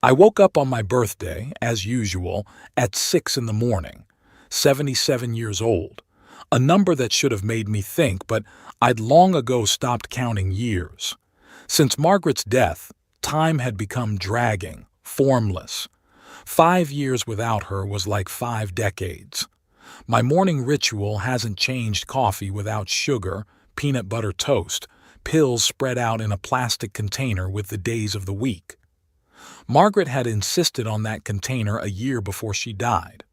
I woke up on my birthday, as usual, at 6 in the morning, 77 years old, a number that should have made me think, but I'd long ago stopped counting years. Since Margaret's death, time had become dragging, formless. 5 years without her was like 5 decades. My morning ritual hasn't changed: coffee without sugar, peanut butter toast, pills spread out in a plastic container with the days of the week. Margaret had insisted on that container a year before she died.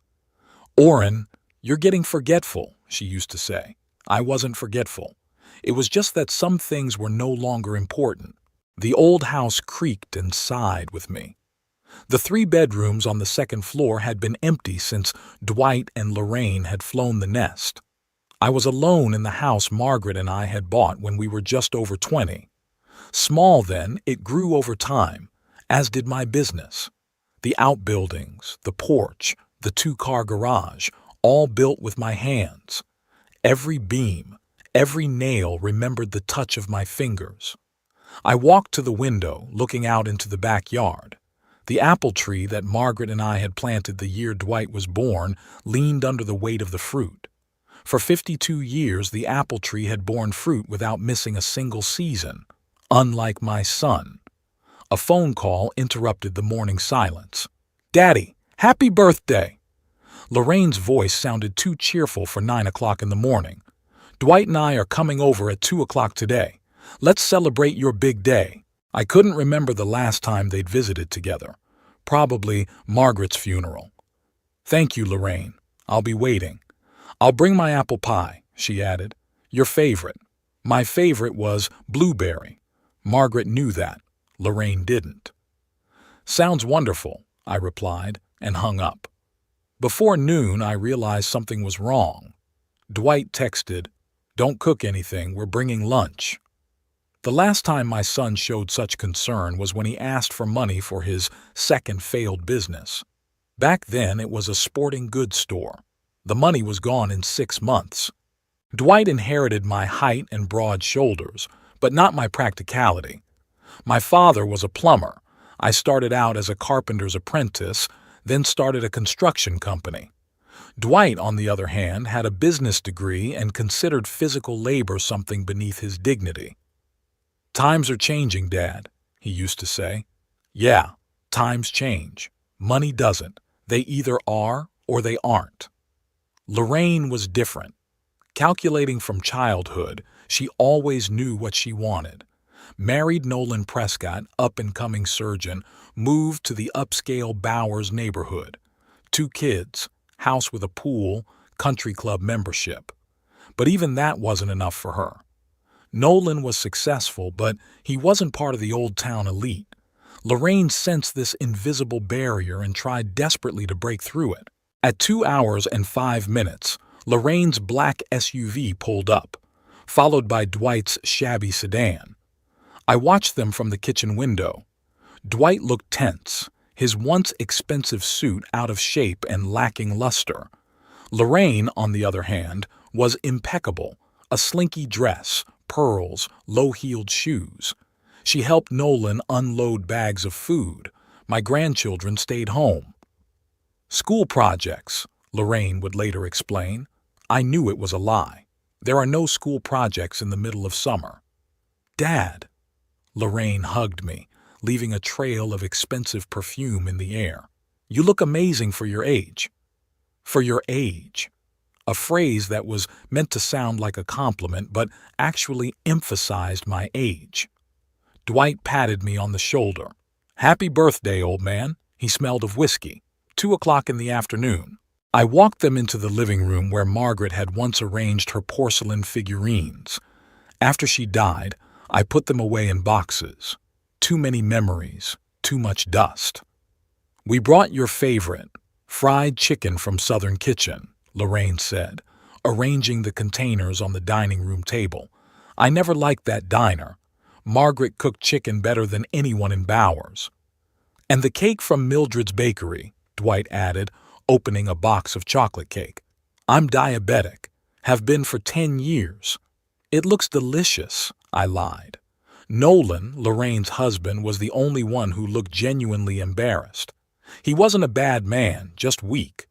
"Orrin, you're getting forgetful," she used to say. I wasn't forgetful. It was just that some things were no longer important. The old house creaked and sighed with me. The 3 bedrooms on the second floor had been empty since Dwight and Lorraine had flown the nest. I was alone in the house Margaret and I had bought when we were just over 20. Small then, it grew over time, as did my business. The outbuildings, the porch, the 2-car garage, all built with my hands. Every beam, every nail remembered the touch of my fingers. I walked to the window, looking out into the backyard. The apple tree that Margaret and I had planted the year Dwight was born leaned under the weight of the fruit. For 52 years, the apple tree had borne fruit without missing a single season, unlike my son. A phone call interrupted the morning silence. "Daddy, happy birthday!" Lorraine's voice sounded too cheerful for 9 o'clock in the morning. "Dwight and I are coming over at 2 o'clock today. Let's celebrate your big day." I couldn't remember the last time they'd visited together. Probably Margaret's funeral. "Thank you, Lorraine. I'll be waiting. I'll bring my apple pie," she added. "Your favorite." My favorite was blueberry. Margaret knew that. Lorraine didn't. "Sounds wonderful," I replied, and hung up. Before noon, I realized something was wrong. Dwight texted, "Don't cook anything, we're bringing lunch." The last time my son showed such concern was when he asked for money for his second failed business. Back then, it was a sporting goods store. The money was gone in 6 months. Dwight inherited my height and broad shoulders, but not my practicality. My father was a plumber. I started out as a carpenter's apprentice, then started a construction company. Dwight, on the other hand, had a business degree and considered physical labor something beneath his dignity. "Times are changing, Dad," he used to say. Yeah, times change. Money doesn't. They either are or they aren't. Lorraine was different. Calculating from childhood, she always knew what she wanted. Married Nolan Prescott, up-and-coming surgeon, moved to the upscale Bowers neighborhood. 2 kids, house with a pool, country club membership. But even that wasn't enough for her. Nolan was successful, but he wasn't part of the old town elite. Lorraine sensed this invisible barrier and tried desperately to break through it. At 2 hours and 5 minutes, Lorraine's black SUV pulled up, followed by Dwight's shabby sedan. I watched them from the kitchen window. Dwight looked tense, his once expensive suit out of shape and lacking luster. Lorraine, on the other hand, was impeccable, a slinky dress, pearls, low-heeled shoes. She helped Nolan unload bags of food. My grandchildren stayed home. "School projects," Lorraine would later explain. I knew it was a lie. There are no school projects in the middle of summer. "Dad," Lorraine hugged me, leaving a trail of expensive perfume in the air. "You look amazing for your age." For your age. A phrase that was meant to sound like a compliment but actually emphasized my age. Dwight patted me on the shoulder. "Happy birthday, old man." He smelled of whiskey. 2 o'clock in the afternoon. I walked them into the living room where Margaret had once arranged her porcelain figurines. After she died, I put them away in boxes. Too many memories, too much dust. "We brought your favorite, fried chicken from Southern Kitchen," Lorraine said, arranging the containers on the dining room table. "I never liked that diner. Margaret cooked chicken better than anyone in Bowers." "And the cake from Mildred's Bakery," Dwight added, opening a box of chocolate cake. "I'm diabetic. Have been for 10 years. "It looks delicious," I lied. Nolan, Lorraine's husband, was the only one who looked genuinely embarrassed. He wasn't a bad man, just weak.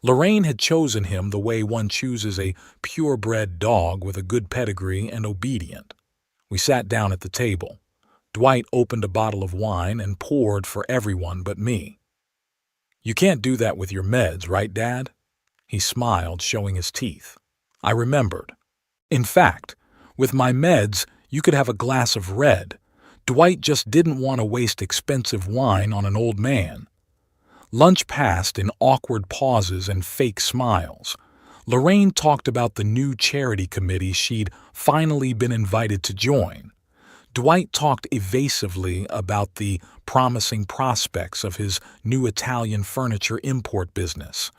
Lorraine had chosen him the way one chooses a purebred dog with a good pedigree and obedient. We sat down at the table. Dwight opened a bottle of wine and poured for everyone but me. "You can't do that with your meds, right, Dad?" He smiled, showing his teeth. I remembered. "In fact, with my meds, you could have a glass of red." Dwight just didn't want to waste expensive wine on an old man. Lunch passed in awkward pauses and fake smiles. Lorraine talked about the new charity committee she'd finally been invited to join. Dwight talked evasively about the promising prospects of his new Italian furniture import business.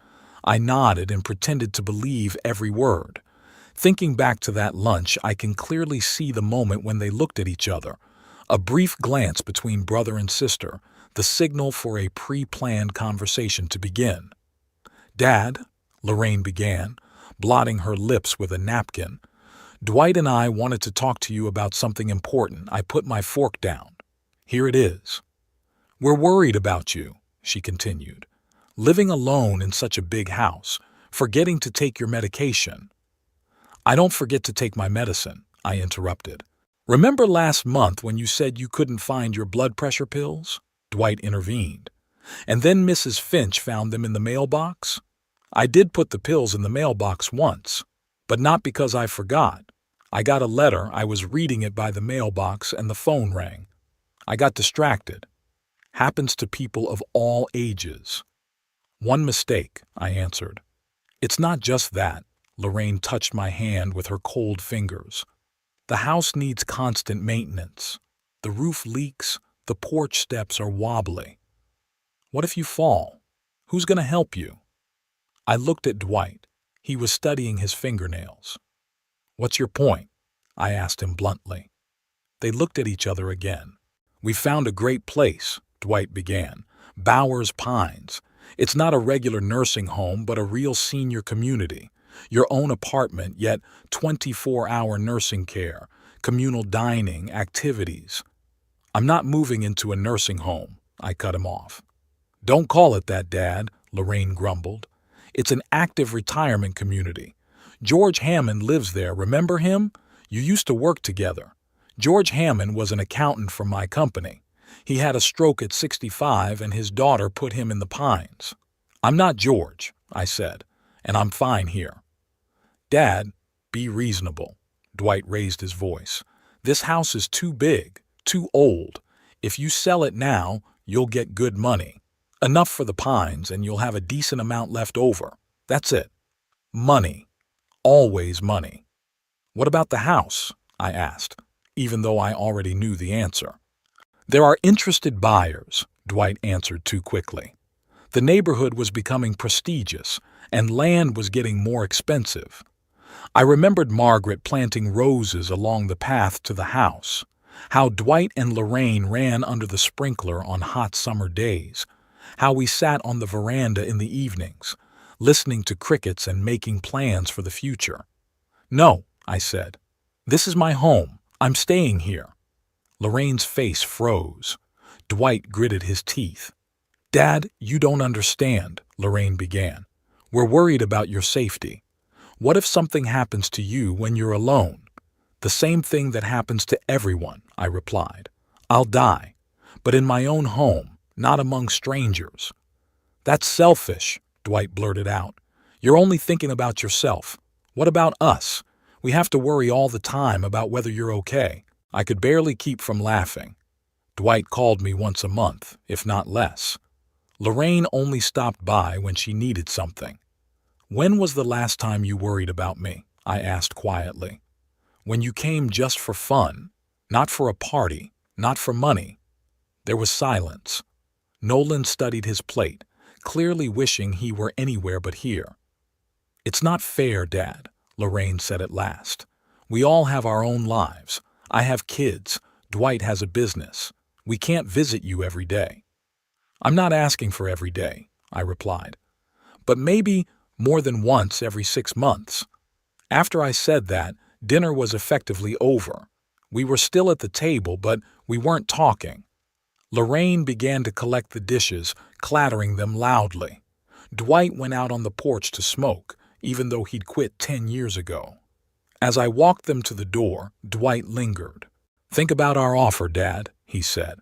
I nodded and pretended to believe every word. Thinking back to that lunch, I can clearly see the moment when they looked at each other. A brief glance between brother and sister, the signal for a pre-planned conversation to begin. "Dad," Lorraine began, blotting her lips with a napkin, "Dwight and I wanted to talk to you about something important." I put my fork down. "Here it is." "We're worried about you," she continued. "Living alone in such a big house, forgetting to take your medication." "I don't forget to take my medicine," I interrupted. "Remember last month when you said you couldn't find your blood pressure pills?" Dwight intervened. "And then Mrs. Finch found them in the mailbox?" "I did put the pills in the mailbox once, but not because I forgot. I got a letter, I was reading it by the mailbox, and the phone rang. I got distracted. Happens to people of all ages." "One mistake," I answered. "It's not just that." Lorraine touched my hand with her cold fingers. "The house needs constant maintenance. The roof leaks, the porch steps are wobbly. What if you fall? Who's going to help you?" I looked at Dwight. He was studying his fingernails. "What's your point?" I asked him bluntly. They looked at each other again. "We found a great place," Dwight began. "Bowers Pines. It's not a regular nursing home, but a real senior community. Your own apartment, yet 24-hour nursing care, communal dining, activities." "I'm not moving into a nursing home," I cut him off. "Don't call it that, Dad," Lorraine grumbled. "It's an active retirement community. George Hammond lives there, remember him? You used to work together. George Hammond was an accountant for my company. He had a stroke at 65 and his daughter put him in the Pines." "I'm not George," I said, "and I'm fine here." "Dad, be reasonable." Dwight raised his voice. "This house is too big, too old. If you sell it now, you'll get good money. Enough for the Pines, and you'll have a decent amount left over. That's it. Money. Always money." "What about the house?" I asked, even though I already knew the answer. "There are interested buyers," Dwight answered too quickly. The neighborhood was becoming prestigious, and land was getting more expensive. I remembered Margaret planting roses along the path to the house, how Dwight and Lorraine ran under the sprinkler on hot summer days, how we sat on the veranda in the evenings, listening to crickets and making plans for the future. "No," I said. "This is my home. I'm staying here." Lorraine's face froze. Dwight gritted his teeth. "Dad, you don't understand," Lorraine began. "We're worried about your safety. What if something happens to you when you're alone?" "The same thing that happens to everyone," I replied. "I'll die, but in my own home, not among strangers." "That's selfish," Dwight blurted out. "You're only thinking about yourself. What about us? We have to worry all the time about whether you're okay." I could barely keep from laughing. Dwight called me once a month, if not less. Lorraine only stopped by when she needed something. "When was the last time you worried about me?" I asked quietly. "When you came just for fun, not for a party, not for money." There was silence. Nolan studied his plate, clearly wishing he were anywhere but here. "It's not fair, Dad," Lorraine said at last. "We all have our own lives. I have kids. Dwight has a business. We can't visit you every day." "I'm not asking for every day," I replied. "But maybe more than once every 6 months." After I said that, dinner was effectively over. We were still at the table, but we weren't talking. Lorraine began to collect the dishes, clattering them loudly. Dwight went out on the porch to smoke, even though he'd quit 10 years ago. As I walked them to the door, Dwight lingered. "Think about our offer, Dad," he said.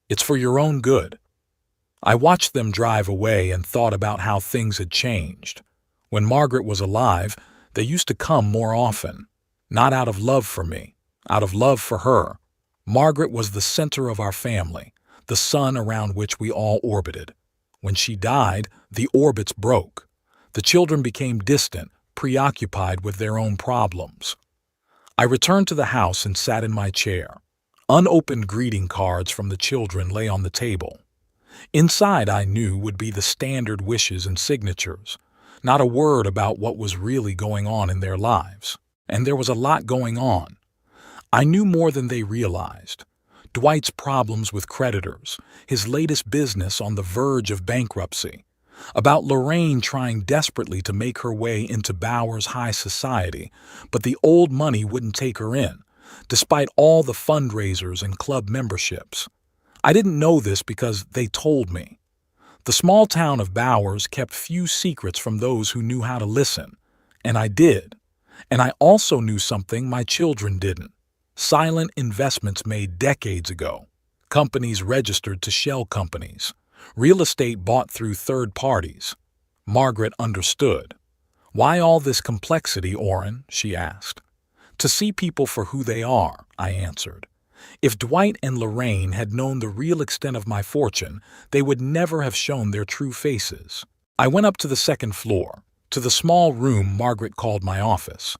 "It's for your own good." I watched them drive away and thought about how things had changed. When Margaret was alive, they used to come more often. Not out of love for me, out of love for her. Margaret was the center of our family, the sun around which we all orbited. When she died, the orbits broke. The children became distant, preoccupied with their own problems. I returned to the house and sat in my chair. Unopened greeting cards from the children lay on the table. Inside, I knew, would be the standard wishes and signatures, not a word about what was really going on in their lives. And there was a lot going on. I knew more than they realized. Dwight's problems with creditors, his latest business on the verge of bankruptcy, about Lorraine trying desperately to make her way into Bowers high society, but the old money wouldn't take her in, despite all the fundraisers and club memberships. I didn't know this because they told me. The small town of Bowers kept few secrets from those who knew how to listen, and I did. And I also knew something my children didn't. Silent investments made decades ago, companies registered to shell companies, real estate bought through third parties. Margaret understood. "Why all this complexity, Orrin?" she asked. "To see people for who they are," I answered. If Dwight and Lorraine had known the real extent of my fortune, they would never have shown their true faces. I went up to the second floor, to the small room Margaret called my office.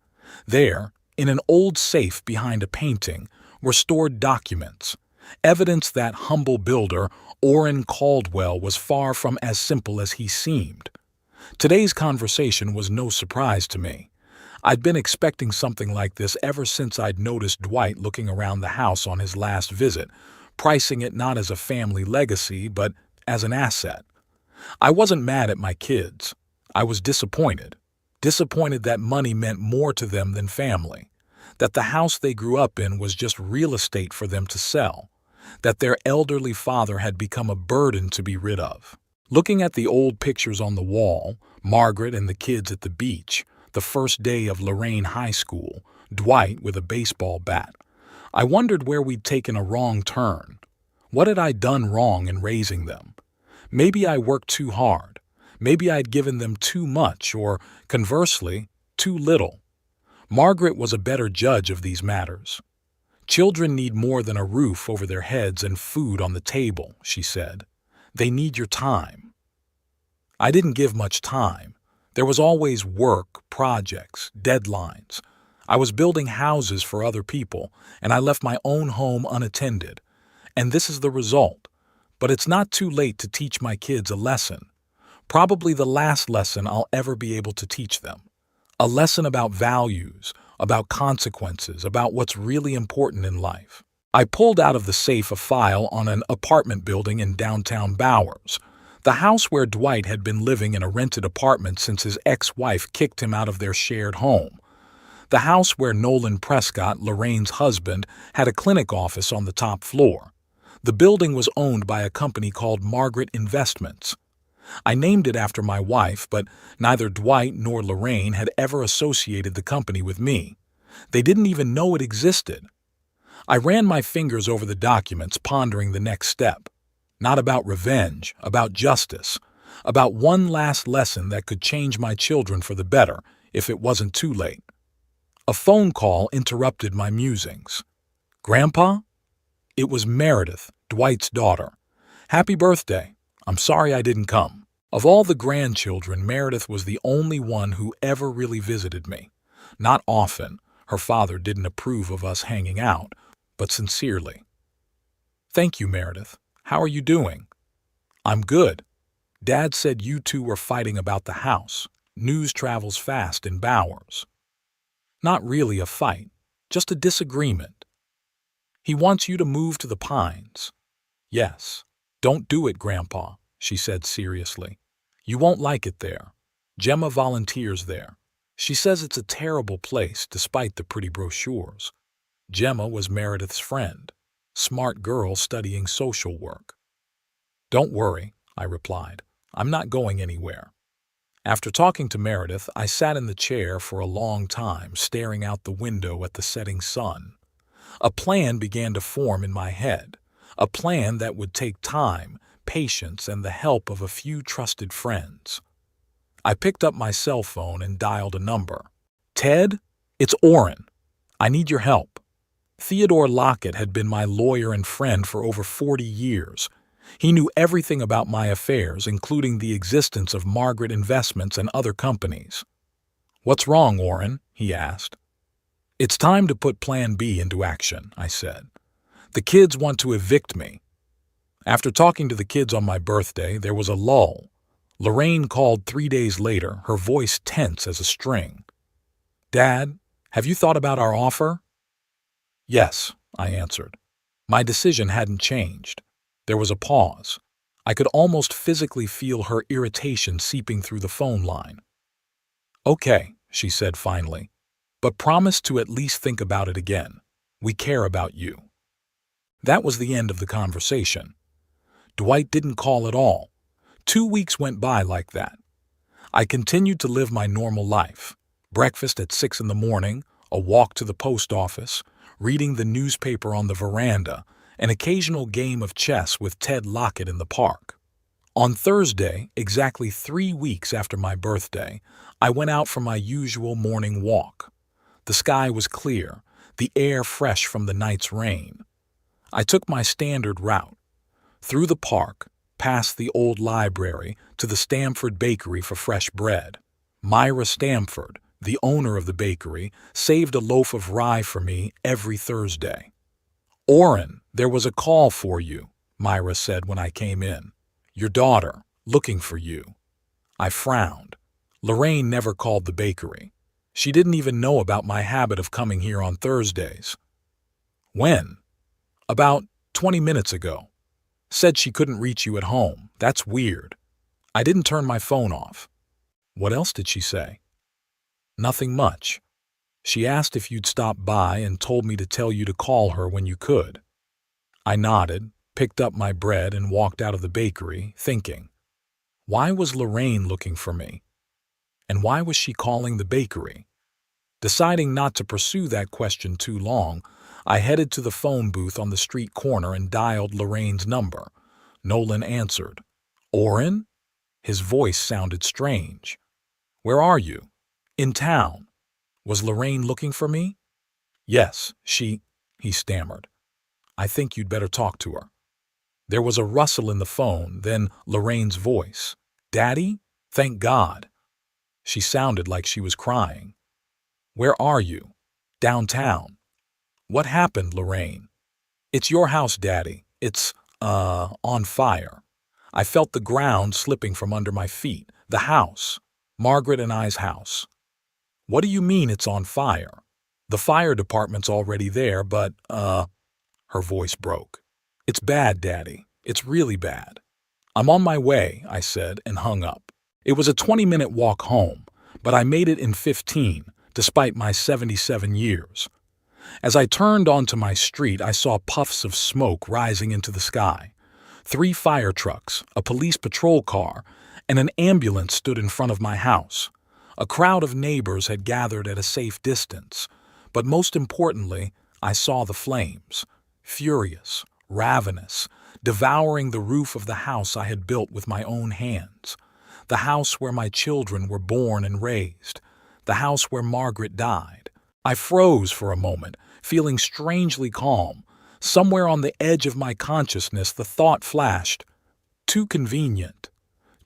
There, in an old safe behind a painting, were stored documents, evidence that humble builder Orrin Caldwell was far from as simple as he seemed. Today's conversation was no surprise to me. I'd been expecting something like this ever since I'd noticed Dwight looking around the house on his last visit, pricing it not as a family legacy, but as an asset. I wasn't mad at my kids. I was disappointed. Disappointed that money meant more to them than family. That the house they grew up in was just real estate for them to sell. That their elderly father had become a burden to be rid of. Looking at the old pictures on the wall, Margaret and the kids at the beach, the first day of Lorraine High School, Dwight with a baseball bat, I wondered where we'd taken a wrong turn. What had I done wrong in raising them? Maybe I worked too hard. Maybe I'd given them too much, or, conversely, too little. Margaret was a better judge of these matters. "Children need more than a roof over their heads and food on the table," she said. "They need your time." I didn't give much time. There was always work, projects, deadlines. I was building houses for other people, and I left my own home unattended. And this is the result. But it's not too late to teach my kids a lesson. Probably the last lesson I'll ever be able to teach them. A lesson about values, about consequences, about what's really important in life. I pulled out of the safe a file on an apartment building in downtown Bowers, the house where Dwight had been living in a rented apartment since his ex-wife kicked him out of their shared home. The house where Nolan Prescott, Lorraine's husband, had a clinic office on the top floor. The building was owned by a company called Margaret Investments. I named it after my wife, but neither Dwight nor Lorraine had ever associated the company with me. They didn't even know it existed. I ran my fingers over the documents, pondering the next step. Not about revenge, about justice, about one last lesson that could change my children for the better if it wasn't too late. A phone call interrupted my musings. "Grandpa?" It was Meredith, Dwight's daughter. "Happy birthday. I'm sorry I didn't come." Of all the grandchildren, Meredith was the only one who ever really visited me. Not often. Her father didn't approve of us hanging out, but sincerely. "Thank you, Meredith. How are you doing?" "I'm good. Dad said you two were fighting about the house. News travels fast in Bowers." "Not really a fight, just a disagreement. He wants you to move to the Pines." "Yes. Don't do it, Grandpa," she said seriously. "You won't like it there. Gemma volunteers there. She says it's a terrible place despite the pretty brochures." Gemma was Meredith's friend, smart girl studying social work. "Don't worry," I replied. "I'm not going anywhere." After talking to Meredith, I sat in the chair for a long time, staring out the window at the setting sun. A plan began to form in my head, a plan that would take time, patience, and the help of a few trusted friends. I picked up my cell phone and dialed a number. "Ted, it's Orrin. I need your help." Theodore Lockett had been my lawyer and friend for over 40 years. He knew everything about my affairs, including the existence of Margaret Investments and other companies. "What's wrong, Orrin?" he asked. "It's time to put Plan B into action," I said. "The kids want to evict me." After talking to the kids on my birthday, there was a lull. Lorraine called 3 days later, her voice tense as a string. "Dad, have you thought about our offer?" "Yes," I answered. My decision hadn't changed. There was a pause. I could almost physically feel her irritation seeping through the phone line. "Okay," she said finally, "but promise to at least think about it again. We care about you." That was the end of the conversation. Dwight didn't call at all. 2 weeks went by like that. I continued to live my normal life. Breakfast at 6 in the morning, a walk to the post office, reading the newspaper on the veranda, an occasional game of chess with Ted Lockett in the park. On Thursday, exactly 3 weeks after my birthday, I went out for my usual morning walk. The sky was clear, the air fresh from the night's rain. I took my standard route, through the park, past the old library, to the Stamford Bakery for fresh bread. Myra Stamford, the owner of the bakery, saved a loaf of rye for me every Thursday. "Orrin, there was a call for you," Myra said when I came in. "Your daughter, looking for you." I frowned. Lorraine never called the bakery. She didn't even know about my habit of coming here on Thursdays. "When?" "About 20 minutes ago. Said she couldn't reach you at home. That's weird." I didn't turn my phone off. "What else did she say?" "Nothing much. She asked if you'd stop by and told me to tell you to call her when you could." I nodded, picked up my bread, and walked out of the bakery, thinking, why was Lorraine looking for me? And why was she calling the bakery? Deciding not to pursue that question too long, I headed to the phone booth on the street corner and dialed Lorraine's number. Nolan answered. "Orrin?" His voice sounded strange. "Where are you?" "In town." Was Lorraine looking for me? "Yes, he stammered. "I think you'd better talk to her." There was a rustle in the phone, then Lorraine's voice. "Daddy? Thank God." She sounded like she was crying. "Where are you?" "Downtown." "What happened, Lorraine?" "It's your house, Daddy. It's, on fire." I felt the ground slipping from under my feet. The house. Margaret and I's house. "What do you mean it's on fire?" "The fire department's already there, but, her voice broke. "It's bad, Daddy. It's really bad." "I'm on my way," I said, and hung up. It was a 20-minute walk home, but I made it in 15, despite my 77 years. As I turned onto my street, I saw puffs of smoke rising into the sky. 3 fire trucks, a police patrol car, and an ambulance stood in front of my house. A crowd of neighbors had gathered at a safe distance, but most importantly, I saw the flames, furious, ravenous, devouring the roof of the house I had built with my own hands, the house where my children were born and raised, the house where Margaret died. I froze for a moment, feeling strangely calm. Somewhere on the edge of my consciousness, the thought flashed, too convenient.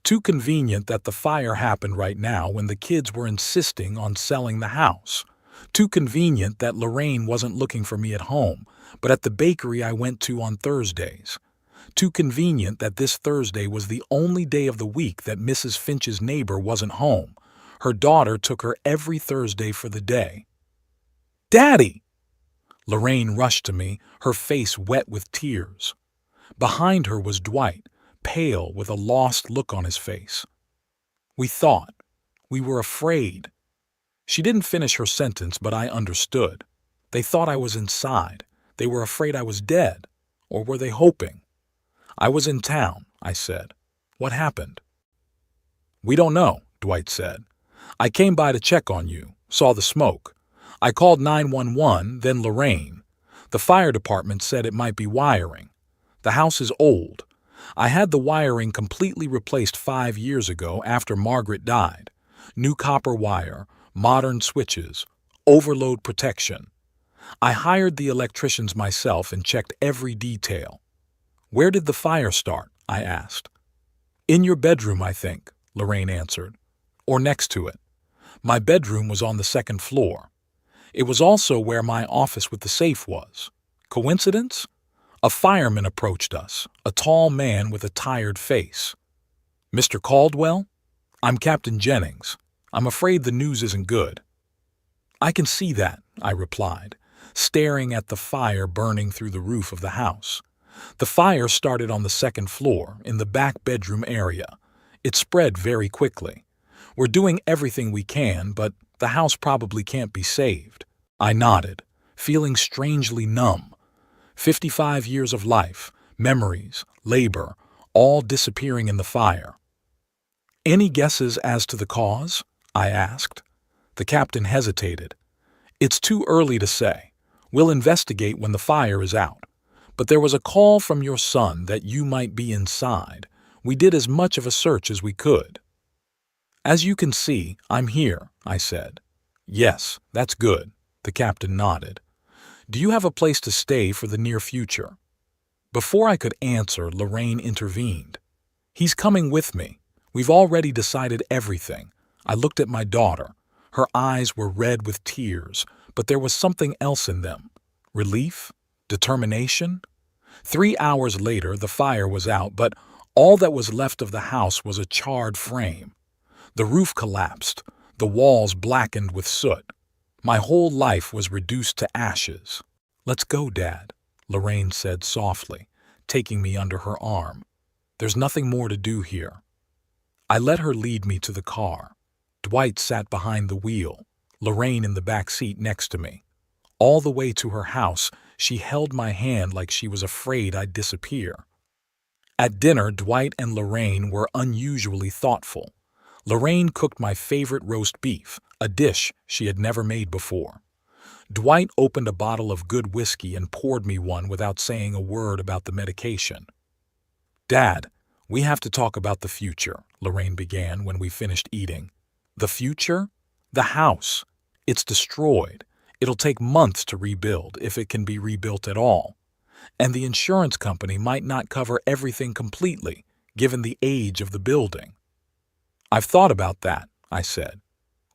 Too convenient that the fire happened right now when the kids were insisting on selling the house. Too convenient that Lorraine wasn't looking for me at home, but at the bakery I went to on Thursdays. Too convenient that this Thursday was the only day of the week that Mrs. Finch's neighbor wasn't home. Her daughter took her every Thursday for the day. "Daddy!" Lorraine rushed to me, her face wet with tears. Behind her was Dwight, pale with a lost look on his face. "We thought. We were afraid." She didn't finish her sentence, but I understood. They thought I was inside. They were afraid I was dead. Or were they hoping? I was in town, I said. What happened? We don't know, Dwight said. I came by to check on you, saw the smoke. I called 911, then Lorraine. The fire department said it might be wiring. The house is old. I had the wiring completely replaced 5 years ago after Margaret died. New copper wire, modern switches, overload protection. I hired the electricians myself and checked every detail. Where did the fire start? I asked. In your bedroom, I think, Lorraine answered. Or next to it. My bedroom was on the second floor. It was also where my office with the safe was. Coincidence? A fireman approached us, a tall man with a tired face. Mr. Caldwell? I'm Captain Jennings. I'm afraid the news isn't good. I can see that, I replied, staring at the fire burning through the roof of the house. The fire started on the second floor, in the back bedroom area. It spread very quickly. We're doing everything we can, but the house probably can't be saved. I nodded, feeling strangely numb. 55 years of life, memories, labor, all disappearing in the fire. Any guesses as to the cause? I asked. The captain hesitated. It's too early to say. We'll investigate when the fire is out. But there was a call from your son that you might be inside. We did as much of a search as we could. As you can see, I'm here, I said. Yes, that's good, the captain nodded. Do you have a place to stay for the near future? Before I could answer, Lorraine intervened. He's coming with me. We've already decided everything. I looked at my daughter. Her eyes were red with tears, but there was something else in them. Relief? Determination? 3 hours later, the fire was out, but all that was left of the house was a charred frame. The roof collapsed, the walls blackened with soot. My whole life was reduced to ashes. Let's go, Dad, Lorraine said softly, taking me under her arm. There's nothing more to do here. I let her lead me to the car. Dwight sat behind the wheel, Lorraine in the back seat next to me. All the way to her house, she held my hand like she was afraid I'd disappear. At dinner, Dwight and Lorraine were unusually thoughtful. Lorraine cooked my favorite roast beef, a dish she had never made before. Dwight opened a bottle of good whiskey and poured me one without saying a word about the medication. Dad, we have to talk about the future, Lorraine began when we finished eating. The future? The house. It's destroyed. It'll take months to rebuild, if it can be rebuilt at all. And the insurance company might not cover everything completely, given the age of the building. I've thought about that, I said.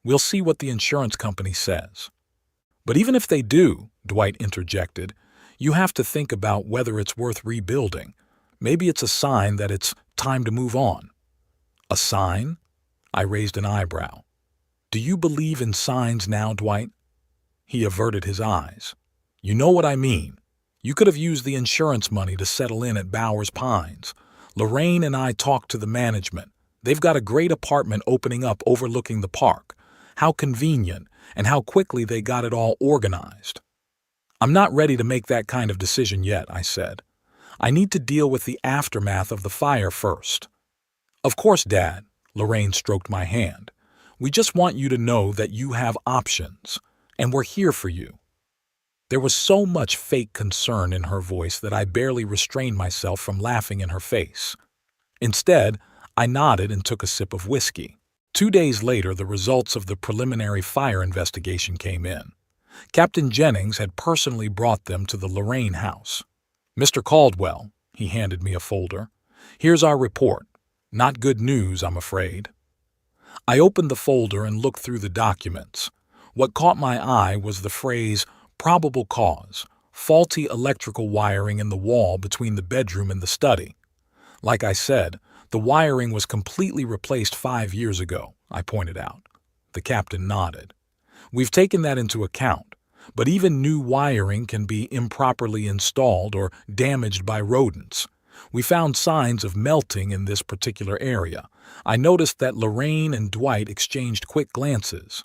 We'll see what the insurance company says. But even if they do, Dwight interjected, you have to think about whether it's worth rebuilding. Maybe it's a sign that it's time to move on. A sign? I raised an eyebrow. Do you believe in signs now, Dwight? He averted his eyes. You know what I mean. You could have used the insurance money to settle in at Bowers Pines. Lorraine and I talked to the management. They've got a great apartment opening up overlooking the park. How convenient, and how quickly they got it all organized. I'm not ready to make that kind of decision yet, I said. I need to deal with the aftermath of the fire first. Of course, Dad, Lorraine stroked my hand. We just want you to know that you have options, and we're here for you. There was so much fake concern in her voice that I barely restrained myself from laughing in her face. Instead, I nodded and took a sip of whiskey. 2 days later, the results of the preliminary fire investigation came in. Captain Jennings had personally brought them to the Lorraine house. Mr. Caldwell, he handed me a folder. Here's our report. Not good news, I'm afraid. I opened the folder and looked through the documents. What caught my eye was the phrase, probable cause, faulty electrical wiring in the wall between the bedroom and the study. Like I said, the wiring was completely replaced 5 years ago, I pointed out. The captain nodded. We've taken that into account, but even new wiring can be improperly installed or damaged by rodents. We found signs of melting in this particular area. I noticed that Lorraine and Dwight exchanged quick glances.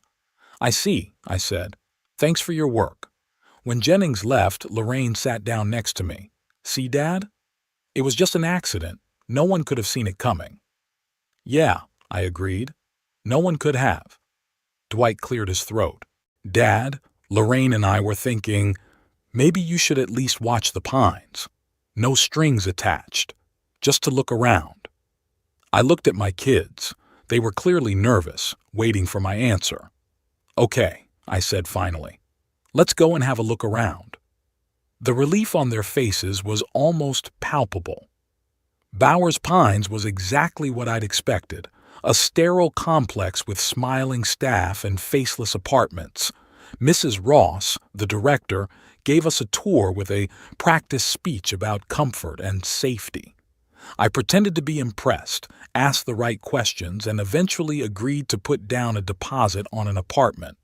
I see, I said. Thanks for your work. When Jennings left, Lorraine sat down next to me. "See, Dad? It was just an accident. No one could have seen it coming." "Yeah," I agreed. "No one could have." Dwight cleared his throat. "Dad, Lorraine and I were thinking, maybe you should at least watch the pines. No strings attached. Just to look around." I looked at my kids. They were clearly nervous, waiting for my answer. "Okay," I said finally. "Let's go and have a look around." The relief on their faces was almost palpable. Bowers Pines was exactly what I'd expected, a sterile complex with smiling staff and faceless apartments. Mrs. Ross, the director, gave us a tour with a practice speech about comfort and safety. I pretended to be impressed, asked the right questions, and eventually agreed to put down a deposit on an apartment.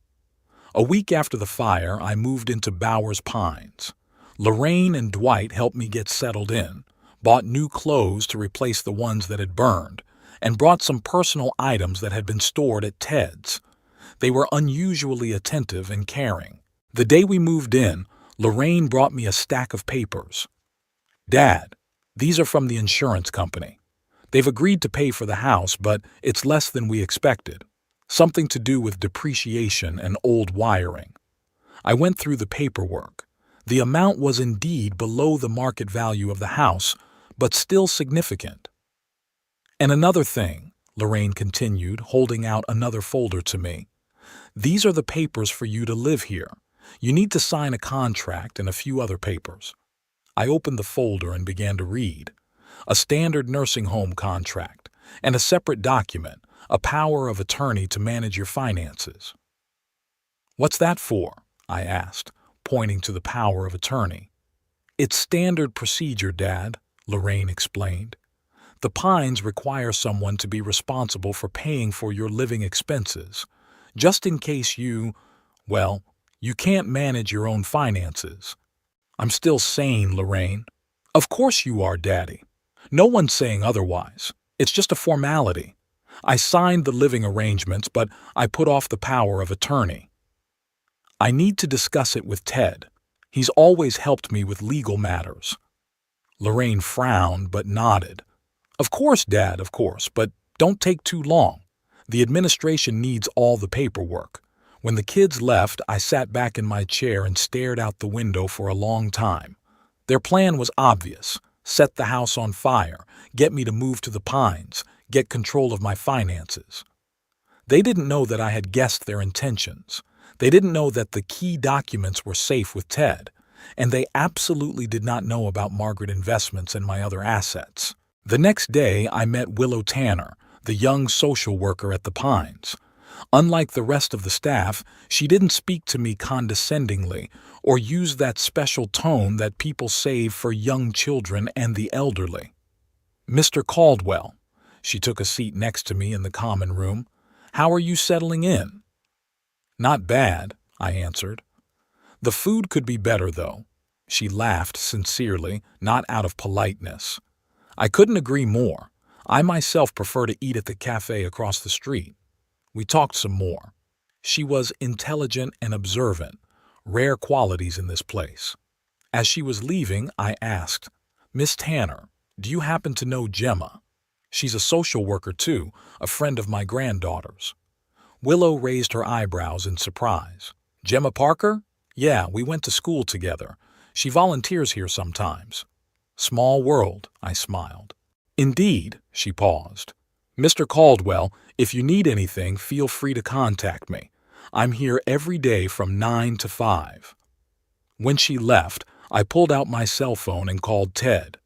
A week after the fire, I moved into Bowers Pines. Lorraine and Dwight helped me get settled in, bought new clothes to replace the ones that had burned, and brought some personal items that had been stored at Ted's. They were unusually attentive and caring. The day we moved in, Lorraine brought me a stack of papers. "Dad, these are from the insurance company. They've agreed to pay for the house, but it's less than we expected. Something to do with depreciation and old wiring." I went through the paperwork. The amount was indeed below the market value of the house, but still significant. "And another thing," Lorraine continued, holding out another folder to me. "These are the papers for you to live here. You need to sign a contract and a few other papers." I opened the folder and began to read. A standard nursing home contract, and a separate document, a power of attorney to manage your finances. "What's that for?" I asked, pointing to the power of attorney. "It's standard procedure, Dad," Lorraine explained. "The Pines require someone to be responsible for paying for your living expenses, just in case you can't manage your own finances." "I'm still sane, Lorraine." "Of course you are, Daddy. No one's saying otherwise. It's just a formality. I signed the living arrangements, but I put off the power of attorney. I need to discuss it with Ted. He's always helped me with legal matters." Lorraine frowned but nodded. "Of course, Dad, of course, but don't take too long. The administration needs all the paperwork." When the kids left, I sat back in my chair and stared out the window for a long time. Their plan was obvious: set the house on fire, get me to move to the Pines, get control of my finances. They didn't know that I had guessed their intentions. They didn't know that the key documents were safe with Ted, and they absolutely did not know about Margaret Investments and my other assets. The next day, I met Willow Tanner, the young social worker at the Pines. Unlike the rest of the staff, she didn't speak to me condescendingly or use that special tone that people save for young children and the elderly. "Mr. Caldwell," she took a seat next to me in the common room, "how are you settling in?" "Not bad," I answered. "The food could be better, though." She laughed sincerely, not out of politeness. I couldn't agree more. I myself prefer to eat at the cafe across the street. We talked some more. She was intelligent and observant, rare qualities in this place. As she was leaving, I asked, "Miss Tanner, do you happen to know Gemma? She's a social worker too, a friend of my granddaughter's." Willow raised her eyebrows in surprise. "Gemma Parker? Yeah, we went to school together. She volunteers here sometimes." "Small world," I smiled. "Indeed," she paused. "Mr. Caldwell, if you need anything, feel free to contact me. I'm here every day from 9 to 5. When she left, I pulled out my cell phone and called Ted.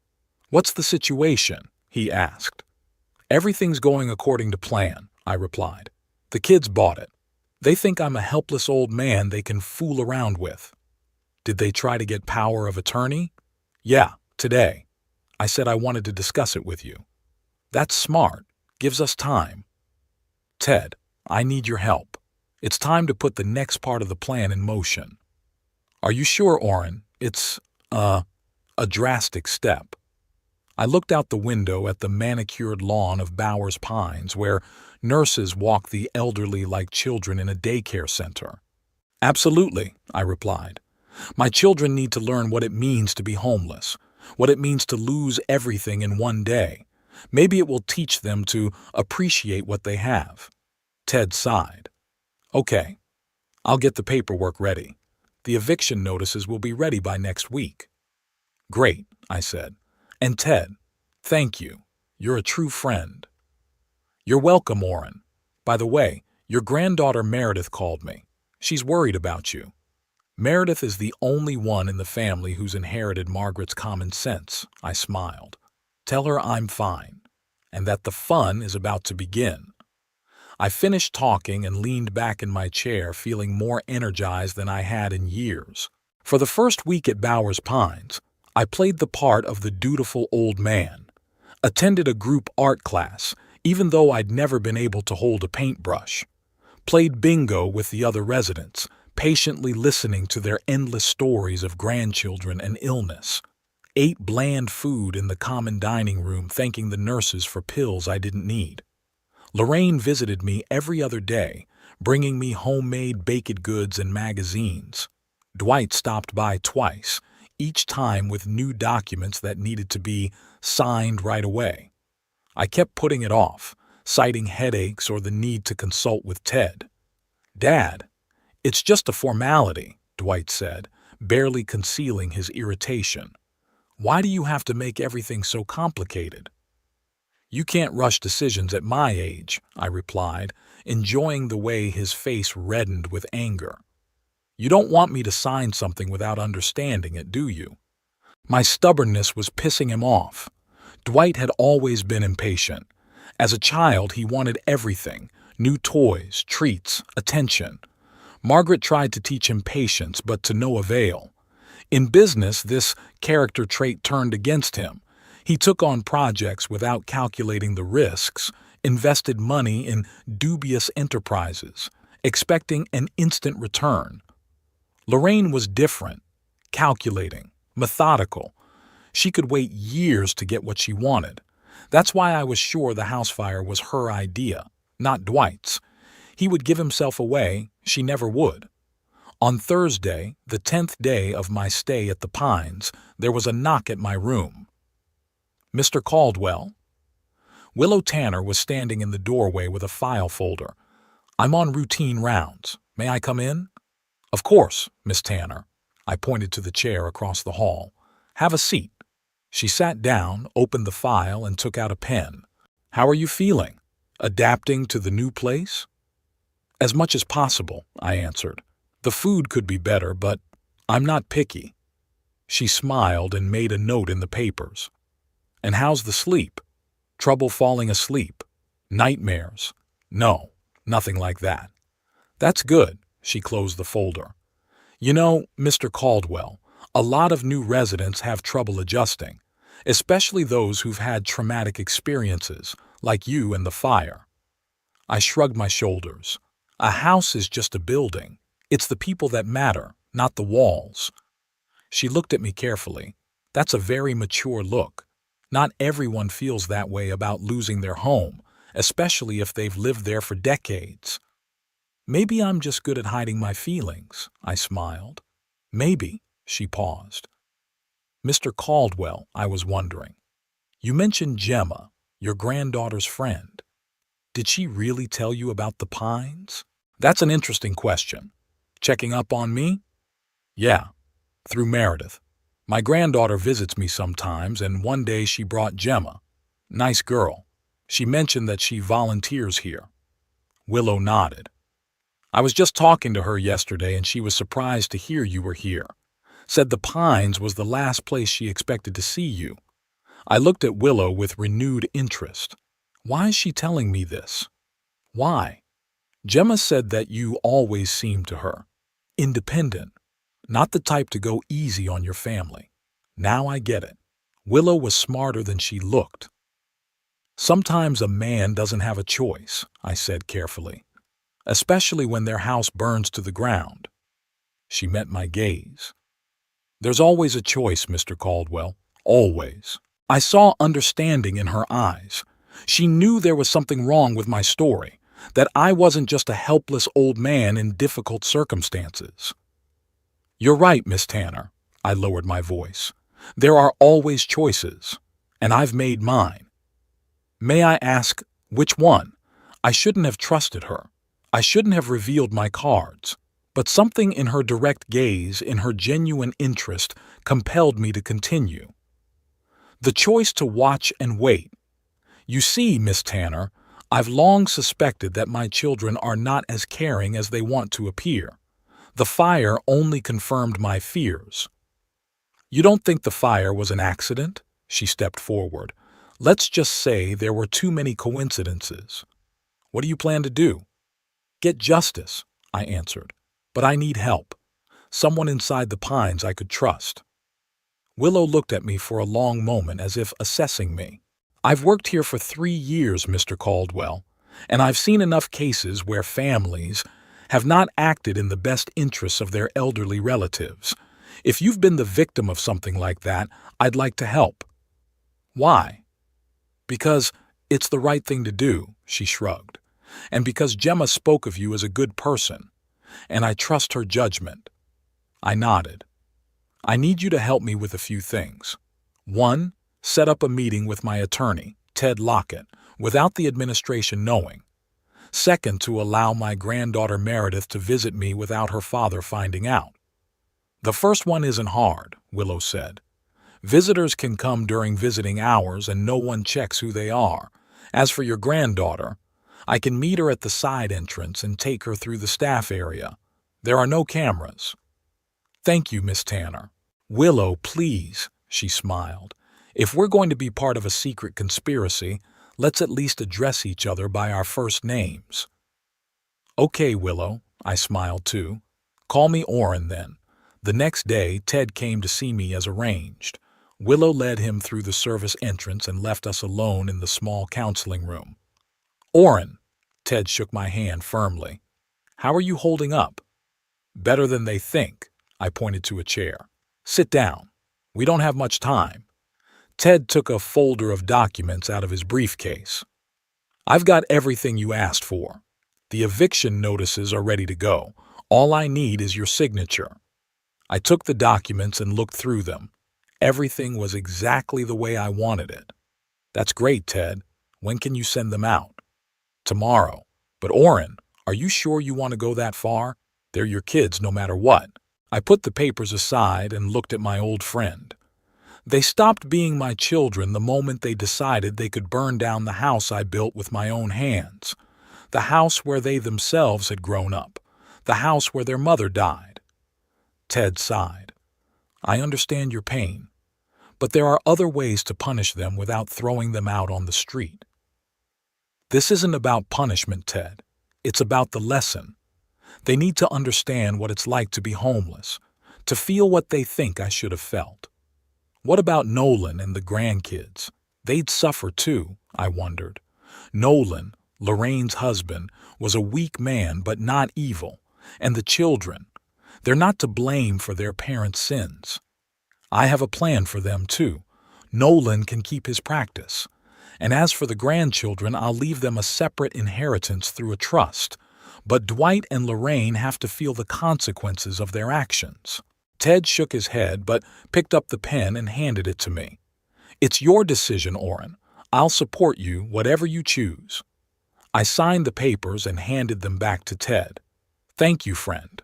"What's the situation?" he asked. "Everything's going according to plan," I replied. "The kids bought it. They think I'm a helpless old man they can fool around with." "Did they try to get power of attorney?" "Yeah, today. I said I wanted to discuss it with you." "That's smart. Gives us time." "Ted, I need your help. It's time to put the next part of the plan in motion." "Are you sure, Orrin? It's, a drastic step." I looked out the window at the manicured lawn of Bowers Pines, where nurses walk the elderly like children in a daycare center. "Absolutely," I replied. My children need to learn what it means to be homeless, what it means to lose everything in one day. Maybe it will teach them to appreciate what they have." Ted sighed. "Okay, I'll get the paperwork ready. The eviction notices will be ready by next week." "Great," I said. "And Ted, thank you. You're a true friend." "You're welcome, Orrin. By the way, your granddaughter Meredith called me. She's worried about you." "Meredith is the only one in the family who's inherited Margaret's common sense," I smiled. "Tell her I'm fine, and that the fun is about to begin." I finished talking and leaned back in my chair, feeling more energized than I had in years. For the first week at Bowers Pines, I played the part of the dutiful old man, attended a group art class, even though I'd never been able to hold a paintbrush, played bingo with the other residents, patiently listening to their endless stories of grandchildren and illness, ate bland food in the common dining room, thanking the nurses for pills I didn't need. Lorraine visited me every other day, bringing me homemade baked goods and magazines. Dwight stopped by twice, each time with new documents that needed to be signed right away. I kept putting it off, citing headaches or the need to consult with Ted. "Dad, it's just a formality," Dwight said, barely concealing his irritation. "Why do you have to make everything so complicated?" "You can't rush decisions at my age," I replied, enjoying the way his face reddened with anger. "You don't want me to sign something without understanding it, do you?" My stubbornness was pissing him off. Dwight had always been impatient. As a child, he wanted everything: new toys, treats, attention. Margaret tried to teach him patience, but to no avail. In business, this character trait turned against him. He took on projects without calculating the risks, invested money in dubious enterprises, expecting an instant return. Lorraine was different, calculating, methodical. She could wait years to get what she wanted. That's why I was sure the house fire was her idea, not Dwight's. He would give himself away, she never would. On Thursday, the 10th day of my stay at the Pines, there was a knock at my room. "Mr. Caldwell?" Willow Tanner was standing in the doorway with a file folder. "I'm on routine rounds. May I come in?" "Of course, Miss Tanner." I pointed to the chair across the hall. "Have a seat." She sat down, opened the file, and took out a pen. "How are you feeling? Adapting to the new place?" "As much as possible," I answered. "The food could be better, but I'm not picky." She smiled and made a note in the papers. "And how's the sleep? Trouble falling asleep? Nightmares?" "No, nothing like that." "That's good." She closed the folder. "You know, Mr. Caldwell, a lot of new residents have trouble adjusting, especially those who've had traumatic experiences, like you and the fire." I shrugged my shoulders. A house is just a building. It's the people that matter, not the walls. She looked at me carefully. "That's a very mature look. Not everyone feels that way about losing their home, especially if they've lived there for decades." "Maybe I'm just good at hiding my feelings," I smiled. "Maybe," she paused. "Mr. Caldwell," I was wondering. "You mentioned Gemma, your granddaughter's friend. Did she really tell you about the Pines?" "That's an interesting question. Checking up on me?" "Yeah, through Meredith. My granddaughter visits me sometimes, and one day she brought Gemma. Nice girl. She mentioned that she volunteers here." Willow nodded. "I was just talking to her yesterday, and she was surprised to hear you were here. Said the Pines was the last place she expected to see you." I looked at Willow with renewed interest. "Why is she telling me this?" "Why?" "Gemma said that you always seemed to her independent, not the type to go easy on your family. Now I get it." Willow was smarter than she looked. "Sometimes a man doesn't have a choice," I said carefully, "especially when their house burns to the ground." She met my gaze. "There's always a choice, Mr. Caldwell, always." I saw understanding in her eyes. She knew there was something wrong with my story, that I wasn't just a helpless old man in difficult circumstances. You're right, Miss Tanner. I lowered my voice. There are always choices, and I've made mine. May I ask, which one? I shouldn't have trusted her. I shouldn't have revealed my cards. But something in her direct gaze, in her genuine interest, compelled me to continue. The choice to watch and wait. You see, Miss Tanner, I've long suspected that my children are not as caring as they want to appear. The fire only confirmed my fears. You don't think the fire was an accident? She stepped forward. Let's just say there were too many coincidences. What do you plan to do? Get justice, I answered. But I need help. Someone inside the pines I could trust. Willow looked at me for a long moment as if assessing me. I've worked here for 3 years, Mr. Caldwell, and I've seen enough cases where families have not acted in the best interests of their elderly relatives. If you've been the victim of something like that, I'd like to help. Why? Because it's the right thing to do, she shrugged, and because Gemma spoke of you as a good person, and I trust her judgment. I nodded. I need you to help me with a few things. 1, set up a meeting with my attorney, Ted Lockett, without the administration knowing. 2, to allow my granddaughter Meredith to visit me without her father finding out. The first one isn't hard, Willow said. Visitors can come during visiting hours and no one checks who they are. As for your granddaughter, I can meet her at the side entrance and take her through the staff area. There are no cameras. Thank you, Miss Tanner. Willow, please, she smiled. If we're going to be part of a secret conspiracy, let's at least address each other by our first names. Okay, Willow, I smiled too. Call me Orrin then. The next day, Ted came to see me as arranged. Willow led him through the service entrance and left us alone in the small counseling room. Orrin, Ted shook my hand firmly. How are you holding up? Better than they think, I pointed to a chair. Sit down. We don't have much time. Ted took a folder of documents out of his briefcase. I've got everything you asked for. The eviction notices are ready to go. All I need is your signature. I took the documents and looked through them. Everything was exactly the way I wanted it. That's great, Ted. When can you send them out? Tomorrow. But Orrin, are you sure you want to go that far? They're your kids no matter what. I put the papers aside and looked at my old friend. They stopped being my children the moment they decided they could burn down the house I built with my own hands. The house where they themselves had grown up. The house where their mother died. Ted sighed. I understand your pain, but there are other ways to punish them without throwing them out on the street. This isn't about punishment, Ted. It's about the lesson. They need to understand what it's like to be homeless, to feel what they think I should have felt. What about Nolan and the grandkids? They'd suffer too, I wondered. Nolan, Lorraine's husband, was a weak man but not evil, and the children, they're not to blame for their parents' sins. I have a plan for them too. Nolan can keep his practice. And as for the grandchildren, I'll leave them a separate inheritance through a trust. But Dwight and Lorraine have to feel the consequences of their actions. Ted shook his head but picked up the pen and handed it to me. It's your decision, Orrin. I'll support you, whatever you choose. I signed the papers and handed them back to Ted. Thank you, friend.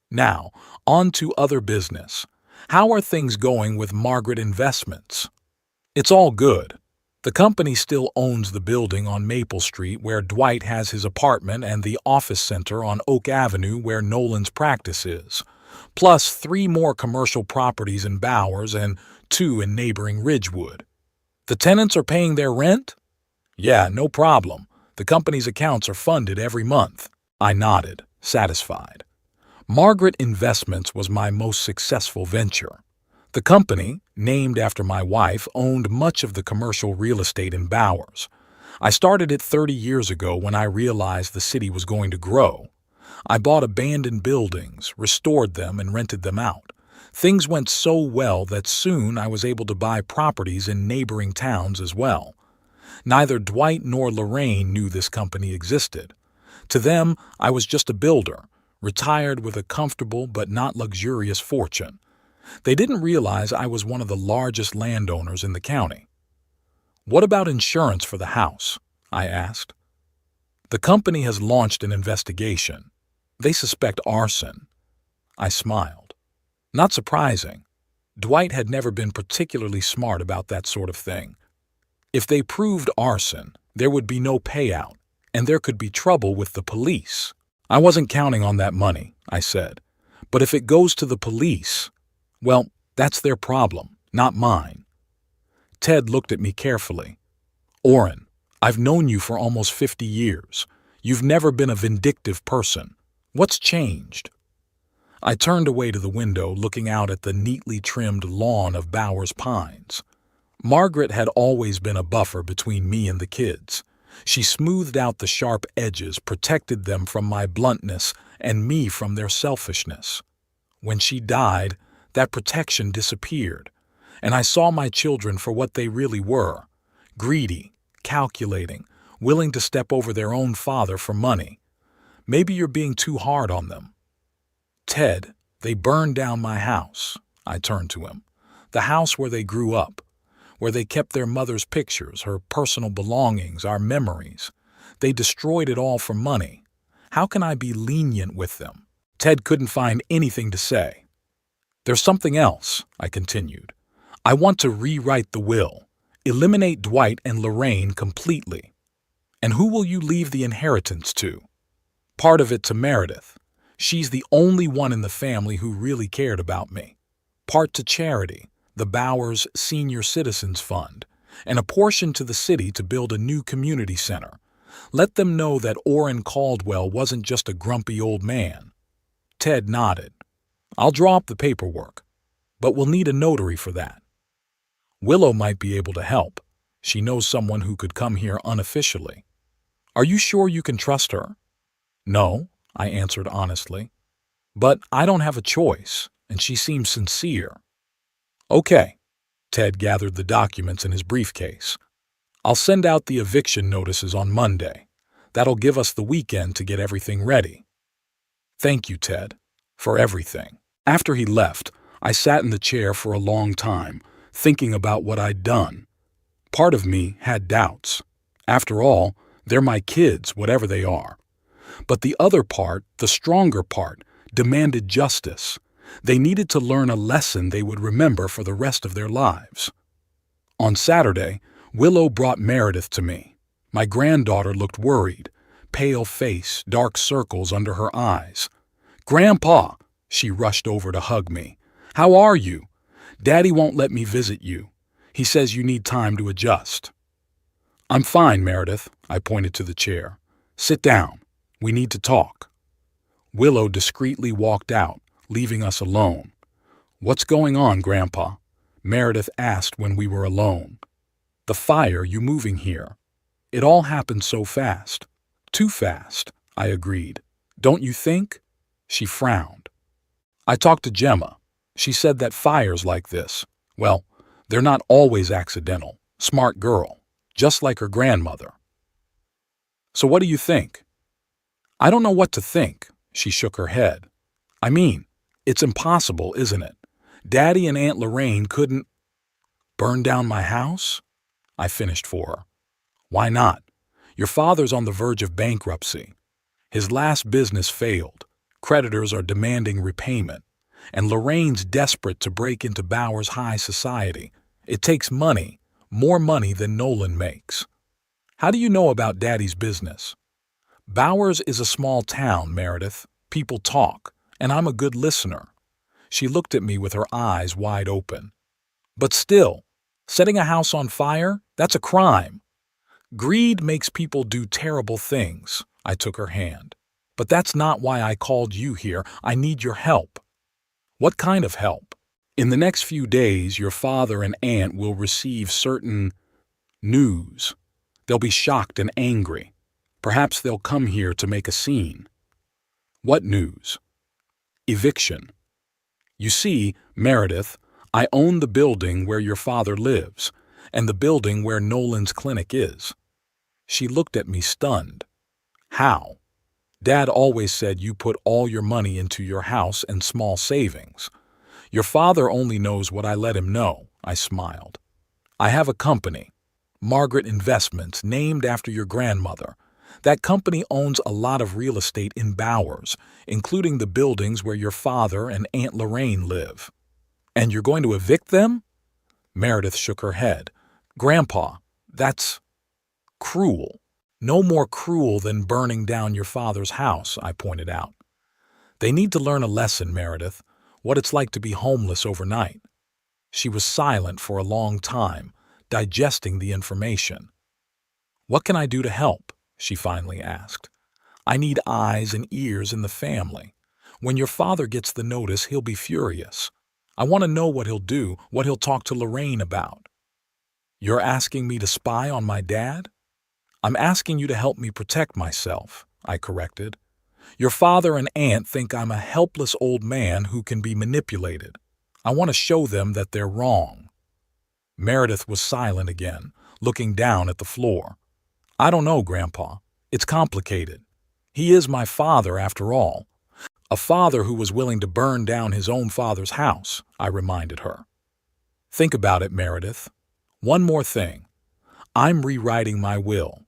Now, on to other business. How are things going with Margaret Investments? It's all good. The company still owns the building on Maple Street where Dwight has his apartment and the office center on Oak Avenue where Nolan's practice is, plus 3 more commercial properties in Bowers and 2 in neighboring Ridgewood. The tenants are paying their rent? Yeah, no problem. The company's accounts are funded every month. I nodded, satisfied. Margaret Investments was my most successful venture. The company, named after my wife, owned much of the commercial real estate in Bowers. I started it 30 years ago when I realized the city was going to grow. I bought abandoned buildings, restored them, and rented them out. Things went so well that soon I was able to buy properties in neighboring towns as well. Neither Dwight nor Lorraine knew this company existed. To them, I was just a builder, retired with a comfortable but not luxurious fortune. They didn't realize I was one of the largest landowners in the county. "What about insurance for the house?" I asked. "The company has launched an investigation. They suspect arson." I smiled. Not surprising. Dwight had never been particularly smart about that sort of thing. If they proved arson, there would be no payout, and there could be trouble with the police. "I wasn't counting on that money," I said. "But if it goes to the police, well, that's their problem, not mine." Ted looked at me carefully. "Orrin, I've known you for almost 50 years. You've never been a vindictive person. What's changed?" I turned away to the window, looking out at the neatly trimmed lawn of Bowers Pines. Margaret had always been a buffer between me and the kids. She smoothed out the sharp edges, protected them from my bluntness and me from their selfishness. When she died, that protection disappeared, and I saw my children for what they really were: greedy, calculating, willing to step over their own father for money. "Maybe you're being too hard on them." "Ted, they burned down my house." I turned to him. "The house where they grew up, where they kept their mother's pictures, her personal belongings, our memories. They destroyed it all for money. How can I be lenient with them?" Ted couldn't find anything to say. "There's something else," I continued. "I want to rewrite the will, eliminate Dwight and Lorraine completely." "And who will you leave the inheritance to?" "Part of it to Meredith. She's the only one in the family who really cared about me. Part to charity, the Bowers Senior Citizens Fund, and a portion to the city to build a new community center. Let them know that Orrin Caldwell wasn't just a grumpy old man." Ted nodded. "I'll draw up the paperwork, but we'll need a notary for that. Willow might be able to help. She knows someone who could come here unofficially." "Are you sure you can trust her?" "No," I answered honestly. "But I don't have a choice, and she seems sincere." "Okay." Ted gathered the documents in his briefcase. "I'll send out the eviction notices on Monday. That'll give us the weekend to get everything ready." "Thank you, Ted, for everything." After he left, I sat in the chair for a long time, thinking about what I'd done. Part of me had doubts. After all, they're my kids, whatever they are. But the other part, the stronger part, demanded justice. They needed to learn a lesson they would remember for the rest of their lives. On Saturday, Willow brought Meredith to me. My granddaughter looked worried, pale face, dark circles under her eyes. "Grandpa!" She rushed over to hug me. "How are you? Daddy won't let me visit you. He says you need time to adjust." "I'm fine, Meredith," I pointed to the chair. "Sit down. We need to talk." Willow discreetly walked out, leaving us alone. "What's going on, Grandpa?" Meredith asked when we were alone. "The fire, you moving here. It all happened so fast." "Too fast," I agreed. "Don't you think?" She frowned. "I talked to Gemma. She said that fires like this, well, they're not always accidental. Smart girl, just like her grandmother." "So what do you think?" "I don't know what to think." She shook her head. "I mean, it's impossible, isn't it? Daddy and Aunt Lorraine couldn't—" "Burn down my house?" I finished for her. "Why not? Your father's on the verge of bankruptcy. His last business failed. Creditors are demanding repayment. And Lorraine's desperate to break into Bowers high society. It takes money, more money than Nolan makes. How do you know about Daddy's business?" "Bowers is a small town, Meredith. People talk, and I'm a good listener." She looked at me with her eyes wide open. "But still, setting a house on fire, that's a crime." "Greed makes people do terrible things." I took her hand. "But that's not why I called you here. I need your help." "What kind of help?" "In the next few days, your father and aunt will receive certain news. They'll be shocked and angry. Perhaps they'll come here to make a scene." "What news?" "Eviction. You see, Meredith, I own the building where your father lives, and the building where Nolan's clinic is." She looked at me stunned. "How?" Dad always said you put all your money into your house and small savings. Your father only knows what I let him know, I smiled. I have a company, Margaret Investments, named after your grandmother. That company owns a lot of real estate in Bowers, including the buildings where your father and Aunt Lorraine live. And you're going to evict them? Meredith shook her head. Grandpa, that's cruel. No more cruel than burning down your father's house, I pointed out. They need to learn a lesson, Meredith, what it's like to be homeless overnight. She was silent for a long time, digesting the information. What can I do to help? She finally asked. I need eyes and ears in the family. When your father gets the notice, he'll be furious. I want to know what he'll do, what he'll talk to Lorraine about. You're asking me to spy on my dad? I'm asking you to help me protect myself, I corrected. Your father and aunt think I'm a helpless old man who can be manipulated. I want to show them that they're wrong. Meredith was silent again, looking down at the floor. I don't know, Grandpa. It's complicated. He is my father, after all. A father who was willing to burn down his own father's house, I reminded her. Think about it, Meredith. One more thing. I'm rewriting my will.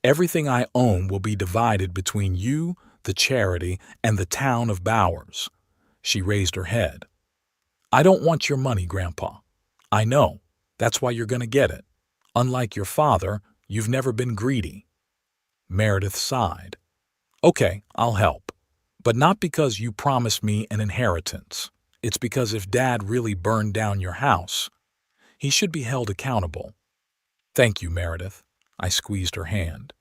Everything I own will be divided between you, the charity, and the town of Bowers. She raised her head. I don't want your money, Grandpa. I know. That's why you're going to get it. Unlike your father, you've never been greedy. Meredith sighed. Okay, I'll help. But not because you promised me an inheritance. It's because if Dad really burned down your house, he should be held accountable. Thank you, Meredith. I squeezed her hand.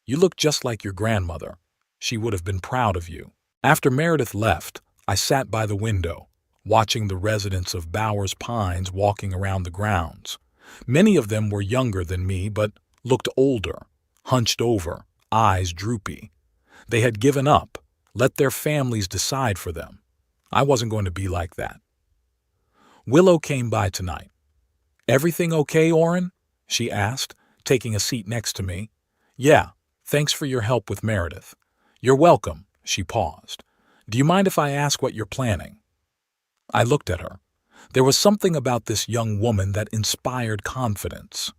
You look just like your grandmother. She would have been proud of you. After Meredith left, I sat by the window, watching the residents of Bowers Pines walking around the grounds. Many of them were younger than me, but looked older, hunched over, eyes droopy. They had given up, let their families decide for them. I wasn't going to be like that. Willow came by tonight. Everything okay, Orrin? She asked, taking a seat next to me. Yeah, thanks for your help with Meredith. You're welcome, she paused. Do you mind if I ask what you're planning? I looked at her. There was something about this young woman that inspired confidence.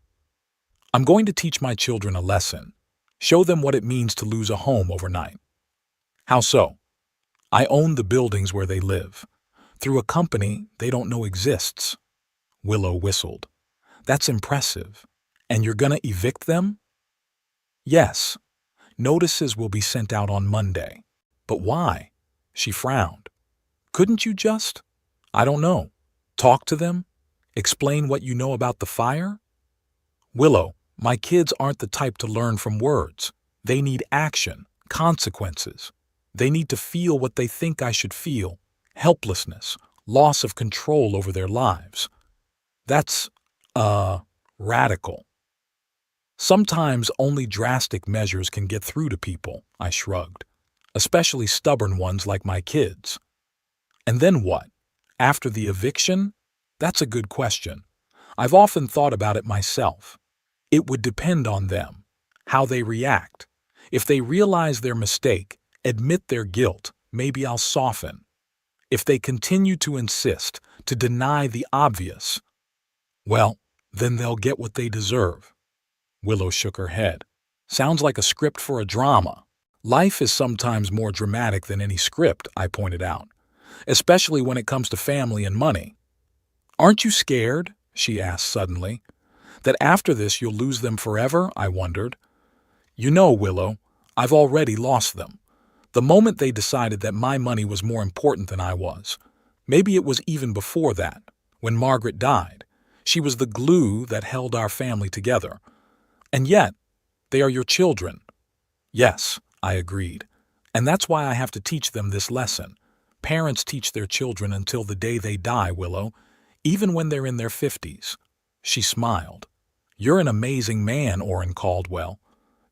I'm going to teach my children a lesson. Show them what it means to lose a home overnight. How so? I own the buildings where they live, through a company they don't know exists. Willow whistled. That's impressive. And you're gonna evict them? Yes. Notices will be sent out on Monday. But why? She frowned. Couldn't you just? I don't know. Talk to them? Explain what you know about the fire? Willow, my kids aren't the type to learn from words. They need action, consequences. They need to feel what they think I should feel. Helplessness, loss of control over their lives. That's, radical. Sometimes only drastic measures can get through to people, I shrugged. Especially stubborn ones like my kids. And then what? After the eviction? That's a good question. I've often thought about it myself. It would depend on them, how they react. If they realize their mistake, admit their guilt, maybe I'll soften. If they continue to insist, to deny the obvious, well, then they'll get what they deserve. Willow shook her head. Sounds like a script for a drama. Life is sometimes more dramatic than any script, I pointed out, especially when it comes to family and money. Aren't you scared? She asked suddenly. That after this you'll lose them forever? I wondered. You know, Willow, I've already lost them. The moment they decided that my money was more important than I was. Maybe it was even before that, when Margaret died. She was the glue that held our family together. And yet, they are your children. Yes, I agreed. And that's why I have to teach them this lesson. Parents teach their children until the day they die, Willow, even when they're in their 50s. She smiled. You're an amazing man, Orrin Caldwell.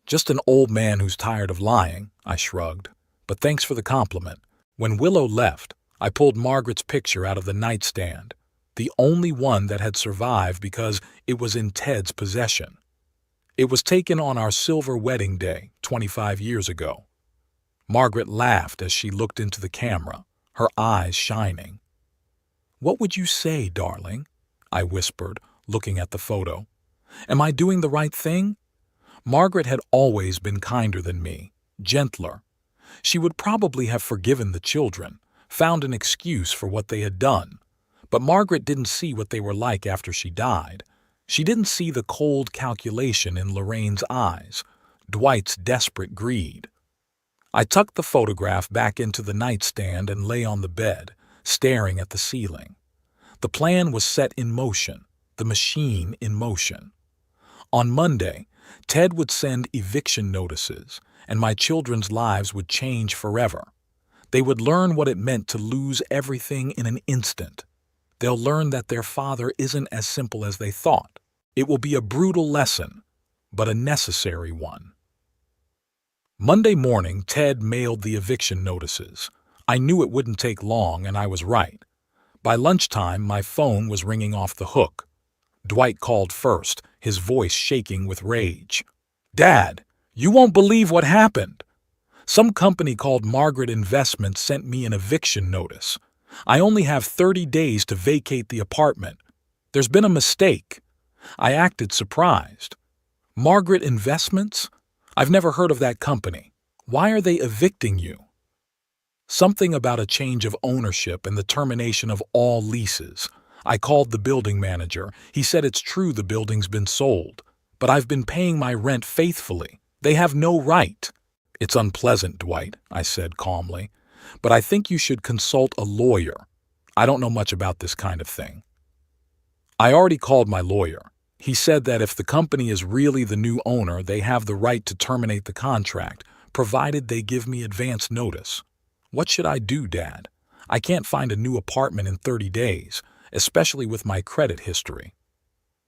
Just an old man who's tired of lying, I shrugged. But thanks for the compliment. When Willow left, I pulled Margaret's picture out of the nightstand, the only one that had survived because it was in Ted's possession. It was taken on our silver wedding day 25 years ago. Margaret laughed as she looked into the camera, her eyes shining. "What would you say, darling?" I whispered, looking at the photo. "Am I doing the right thing?" Margaret had always been kinder than me, gentler. She would probably have forgiven the children, found an excuse for what they had done. But Margaret didn't see what they were like after she died. She didn't see the cold calculation in Lorraine's eyes, Dwight's desperate greed. I tucked the photograph back into the nightstand and lay on the bed, staring at the ceiling. The plan was set in motion, the machine in motion. On Monday, Ted would send eviction notices, and my children's lives would change forever. They would learn what it meant to lose everything in an instant. They'll learn that their father isn't as simple as they thought. It will be a brutal lesson, but a necessary one. Monday morning, Ted mailed the eviction notices. I knew it wouldn't take long, and I was right. By lunchtime, my phone was ringing off the hook. Dwight called first, his voice shaking with rage. "Dad, you won't believe what happened. Some company called Margaret Investments sent me an eviction notice. I only have 30 days to vacate the apartment. There's been a mistake." I acted surprised. "Margaret Investments? I've never heard of that company. Why are they evicting you?" "Something about a change of ownership and the termination of all leases. I called the building manager. He said it's true the building's been sold, but I've been paying my rent faithfully. They have no right." "It's unpleasant, Dwight," I said calmly, "but I think you should consult a lawyer. I don't know much about this kind of thing." I already called my lawyer. He said that if the company is really the new owner, they have the right to terminate the contract, provided they give me advance notice. What should I do, Dad? I can't find a new apartment in 30 days, especially with my credit history.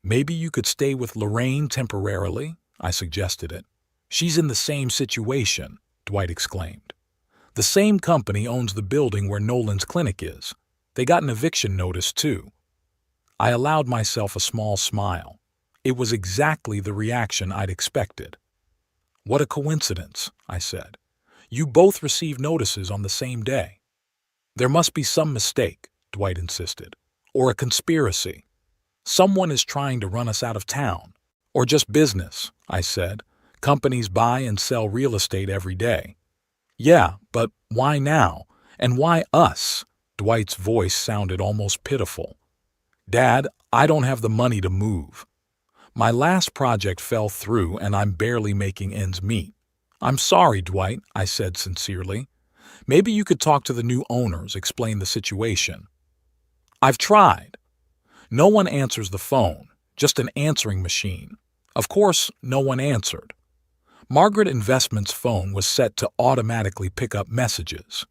"Maybe you could stay with Lorraine temporarily," I suggested it. "She's in the same situation," Dwight exclaimed. "The same company owns the building where Nolan's clinic is. They got an eviction notice, too." I allowed myself a small smile. It was exactly the reaction I'd expected. "What a coincidence," I said. "You both received notices on the same day." "There must be some mistake," Dwight insisted, "or a conspiracy. Someone is trying to run us out of town. Or just business," I said. "Companies buy and sell real estate every day." "Yeah, but why now? And why us?" Dwight's voice sounded almost pitiful. "Dad, I don't have the money to move. My last project fell through and I'm barely making ends meet." "I'm sorry, Dwight," I said sincerely. "Maybe you could talk to the new owners, explain the situation." "I've tried." No one answers the phone, just an answering machine. Of course, no one answered. Margaret Investments' phone was set to automatically pick up messages.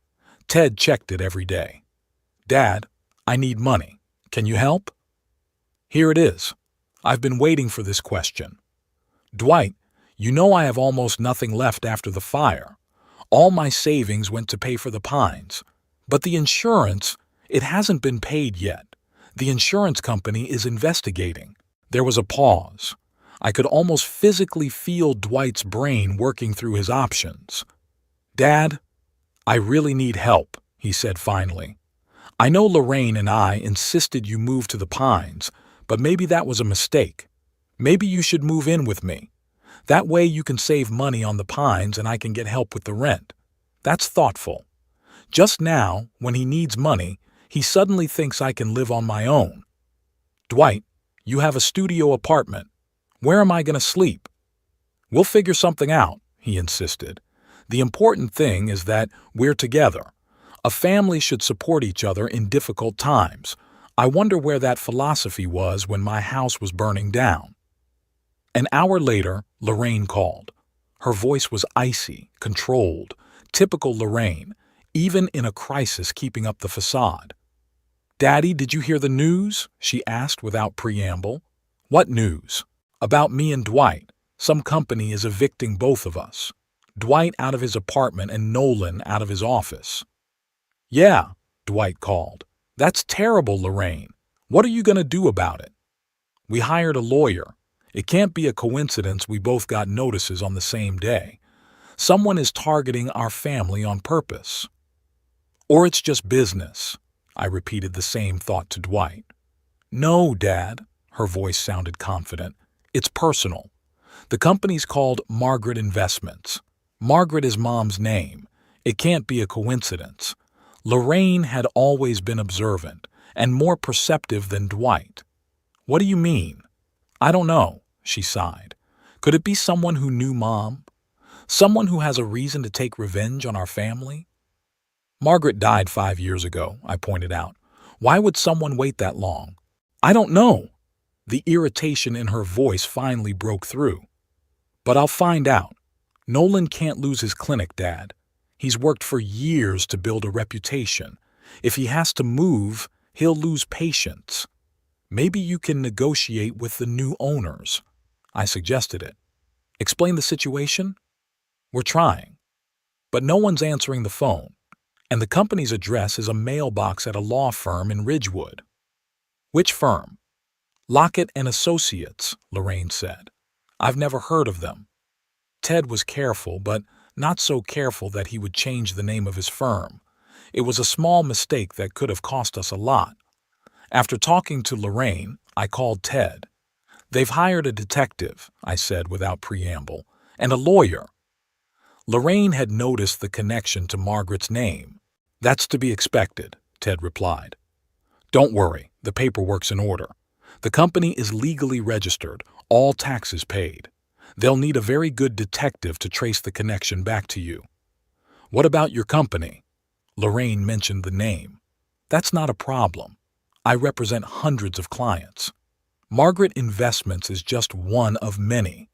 Ted checked it every day. "Dad, I need money. Can you help?" "Here it is. I've been waiting for this question." "Dwight, you know I have almost nothing left after the fire. All my savings went to pay for the Pines. But the insurance, it hasn't been paid yet. The insurance company is investigating." There was a pause. I could almost physically feel Dwight's brain working through his options. "Dad, I really need help," he said finally. "I know Lorraine and I insisted you move to the Pines, but maybe that was a mistake. Maybe you should move in with me. That way you can save money on the Pines and I can get help with the rent. That's thoughtful. Just now, when he needs money, he suddenly thinks I can live on my own. Dwight, you have a studio apartment. Where am I going to sleep?" "We'll figure something out," he insisted. "The important thing is that we're together. A family should support each other in difficult times. I wonder where that philosophy was when my house was burning down." An hour later, Lorraine called. Her voice was icy, controlled, typical Lorraine, even in a crisis keeping up the facade. "Daddy, did you hear the news?" she asked without preamble. "What news?" "About me and Dwight. Some company is evicting both of us. Dwight out of his apartment and Nolan out of his office." "Yeah," Dwight called. "That's terrible, Lorraine. What are you going to do about it?" "We hired a lawyer. It can't be a coincidence we both got notices on the same day. Someone is targeting our family on purpose. Or it's just business. I repeated the same thought to Dwight. No, Dad. Her voice sounded confident. It's personal. The company's called Margaret Investments. Margaret is Mom's name. It can't be a coincidence. Lorraine had always been observant and more perceptive than Dwight. What do you mean? I don't know, she sighed. Could it be someone who knew Mom? Someone who has a reason to take revenge on our family? Margaret died 5 years ago, I pointed out. Why would someone wait that long? I don't know. The irritation in her voice finally broke through. But I'll find out. Nolan can't lose his clinic, Dad. He's worked for years to build a reputation. If he has to move, he'll lose patience. Maybe you can negotiate with the new owners. I suggested it. Explain the situation? We're trying. But no one's answering the phone, and the company's address is a mailbox at a law firm in Ridgewood. Which firm? Lockett and Associates, Lorraine said. I've never heard of them. Ted was careful, but not so careful that he would change the name of his firm. It was a small mistake that could have cost us a lot. After talking to Lorraine, I called Ted. They've hired a detective, I said without preamble, and a lawyer. Lorraine had noticed the connection to Margaret's name. That's to be expected, Ted replied. Don't worry, the paperwork's in order. The company is legally registered, all taxes paid. They'll need a very good detective to trace the connection back to you. What about your company? Lorraine mentioned the name. That's not a problem. I represent hundreds of clients. Margaret Investments is just one of many.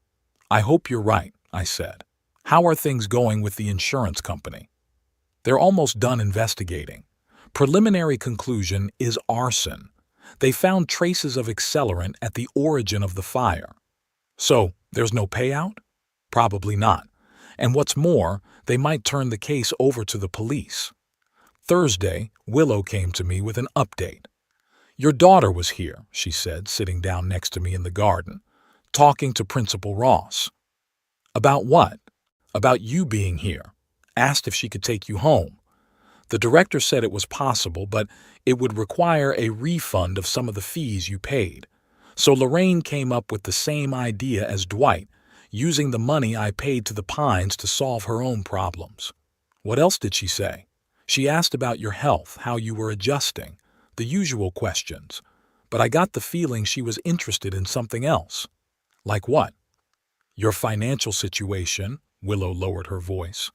I hope you're right, I said. How are things going with the insurance company? They're almost done investigating. Preliminary conclusion is arson. They found traces of accelerant at the origin of the fire. So, there's no payout? Probably not. And what's more, they might turn the case over to the police. Thursday, Willow came to me with an update. Your daughter was here, she said, sitting down next to me in the garden, talking to Principal Ross. About what? About you being here. Asked if she could take you home. The director said it was possible, but it would require a refund of some of the fees you paid. So Lorraine came up with the same idea as Dwight, using the money I paid to the Pines to solve her own problems. What else did she say? She asked about your health, how you were adjusting, the usual questions. But I got the feeling she was interested in something else. Like what? Your financial situation, Willow lowered her voice.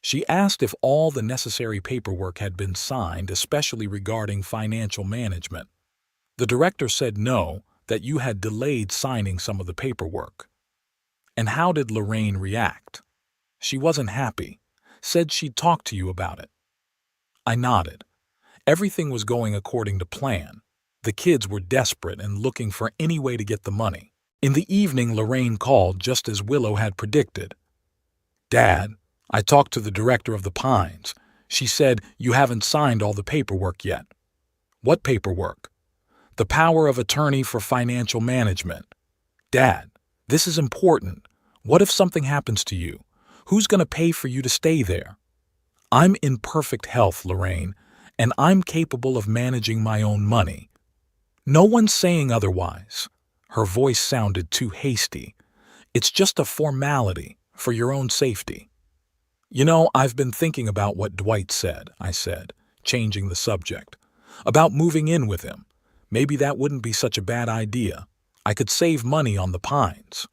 She asked if all the necessary paperwork had been signed, especially regarding financial management. The director said no, that you had delayed signing some of the paperwork. And how did Lorraine react? She wasn't happy. Said she'd talk to you about it. I nodded. Everything was going according to plan. The kids were desperate and looking for any way to get the money. In the evening, Lorraine called just as Willow had predicted. Dad, I talked to the director of the Pines. She said you haven't signed all the paperwork yet. What paperwork? The power of attorney for financial management. Dad, this is important. What if something happens to you? Who's going to pay for you to stay there? I'm in perfect health, Lorraine, and I'm capable of managing my own money. No one's saying otherwise. Her voice sounded too hasty. It's just a formality for your own safety. You know, I've been thinking about what Dwight said, I said, changing the subject. About moving in with him. Maybe that wouldn't be such a bad idea. I could save money on the Pines.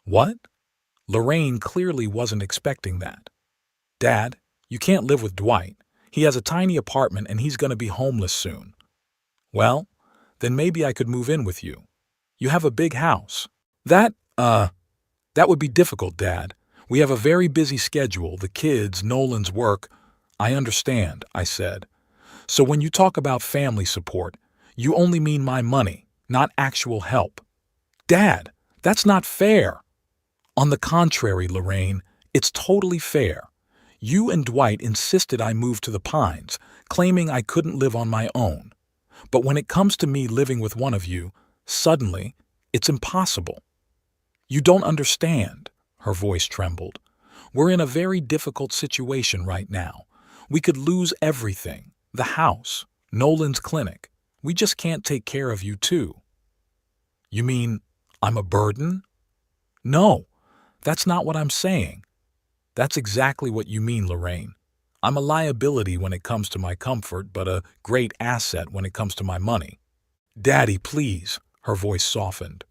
What? Lorraine clearly wasn't expecting that. Dad, you can't live with Dwight. He has a tiny apartment and he's going to be homeless soon. Well, then maybe I could move in with you. You have a big house. That would be difficult, Dad. We have a very busy schedule, the kids, Nolan's work. I understand, I said. So when you talk about family support, you only mean my money, not actual help. Dad, that's not fair. On the contrary, Lorraine, it's totally fair. You and Dwight insisted I move to the Pines, claiming I couldn't live on my own. But when it comes to me living with one of you, suddenly, it's impossible. You don't understand, her voice trembled. We're in a very difficult situation right now. We could lose everything. The house, Nolan's clinic. We just can't take care of you too. You mean I'm a burden? No, that's not what I'm saying. That's exactly what you mean, Lorraine. I'm a liability when it comes to my comfort, but a great asset when it comes to my money. Daddy, please, her voice softened.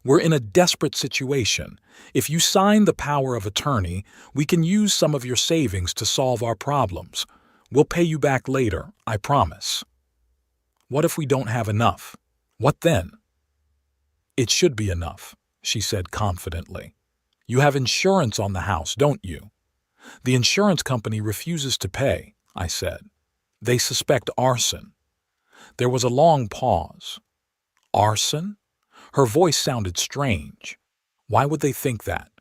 We're in a desperate situation. If you sign the power of attorney, we can use some of your savings to solve our problems. We'll pay you back later, I promise. What if we don't have enough? What then? It should be enough, she said confidently. You have insurance on the house, don't you? The insurance company refuses to pay, I said. They suspect arson. There was a long pause. Arson? Her voice sounded strange. Why would they think that?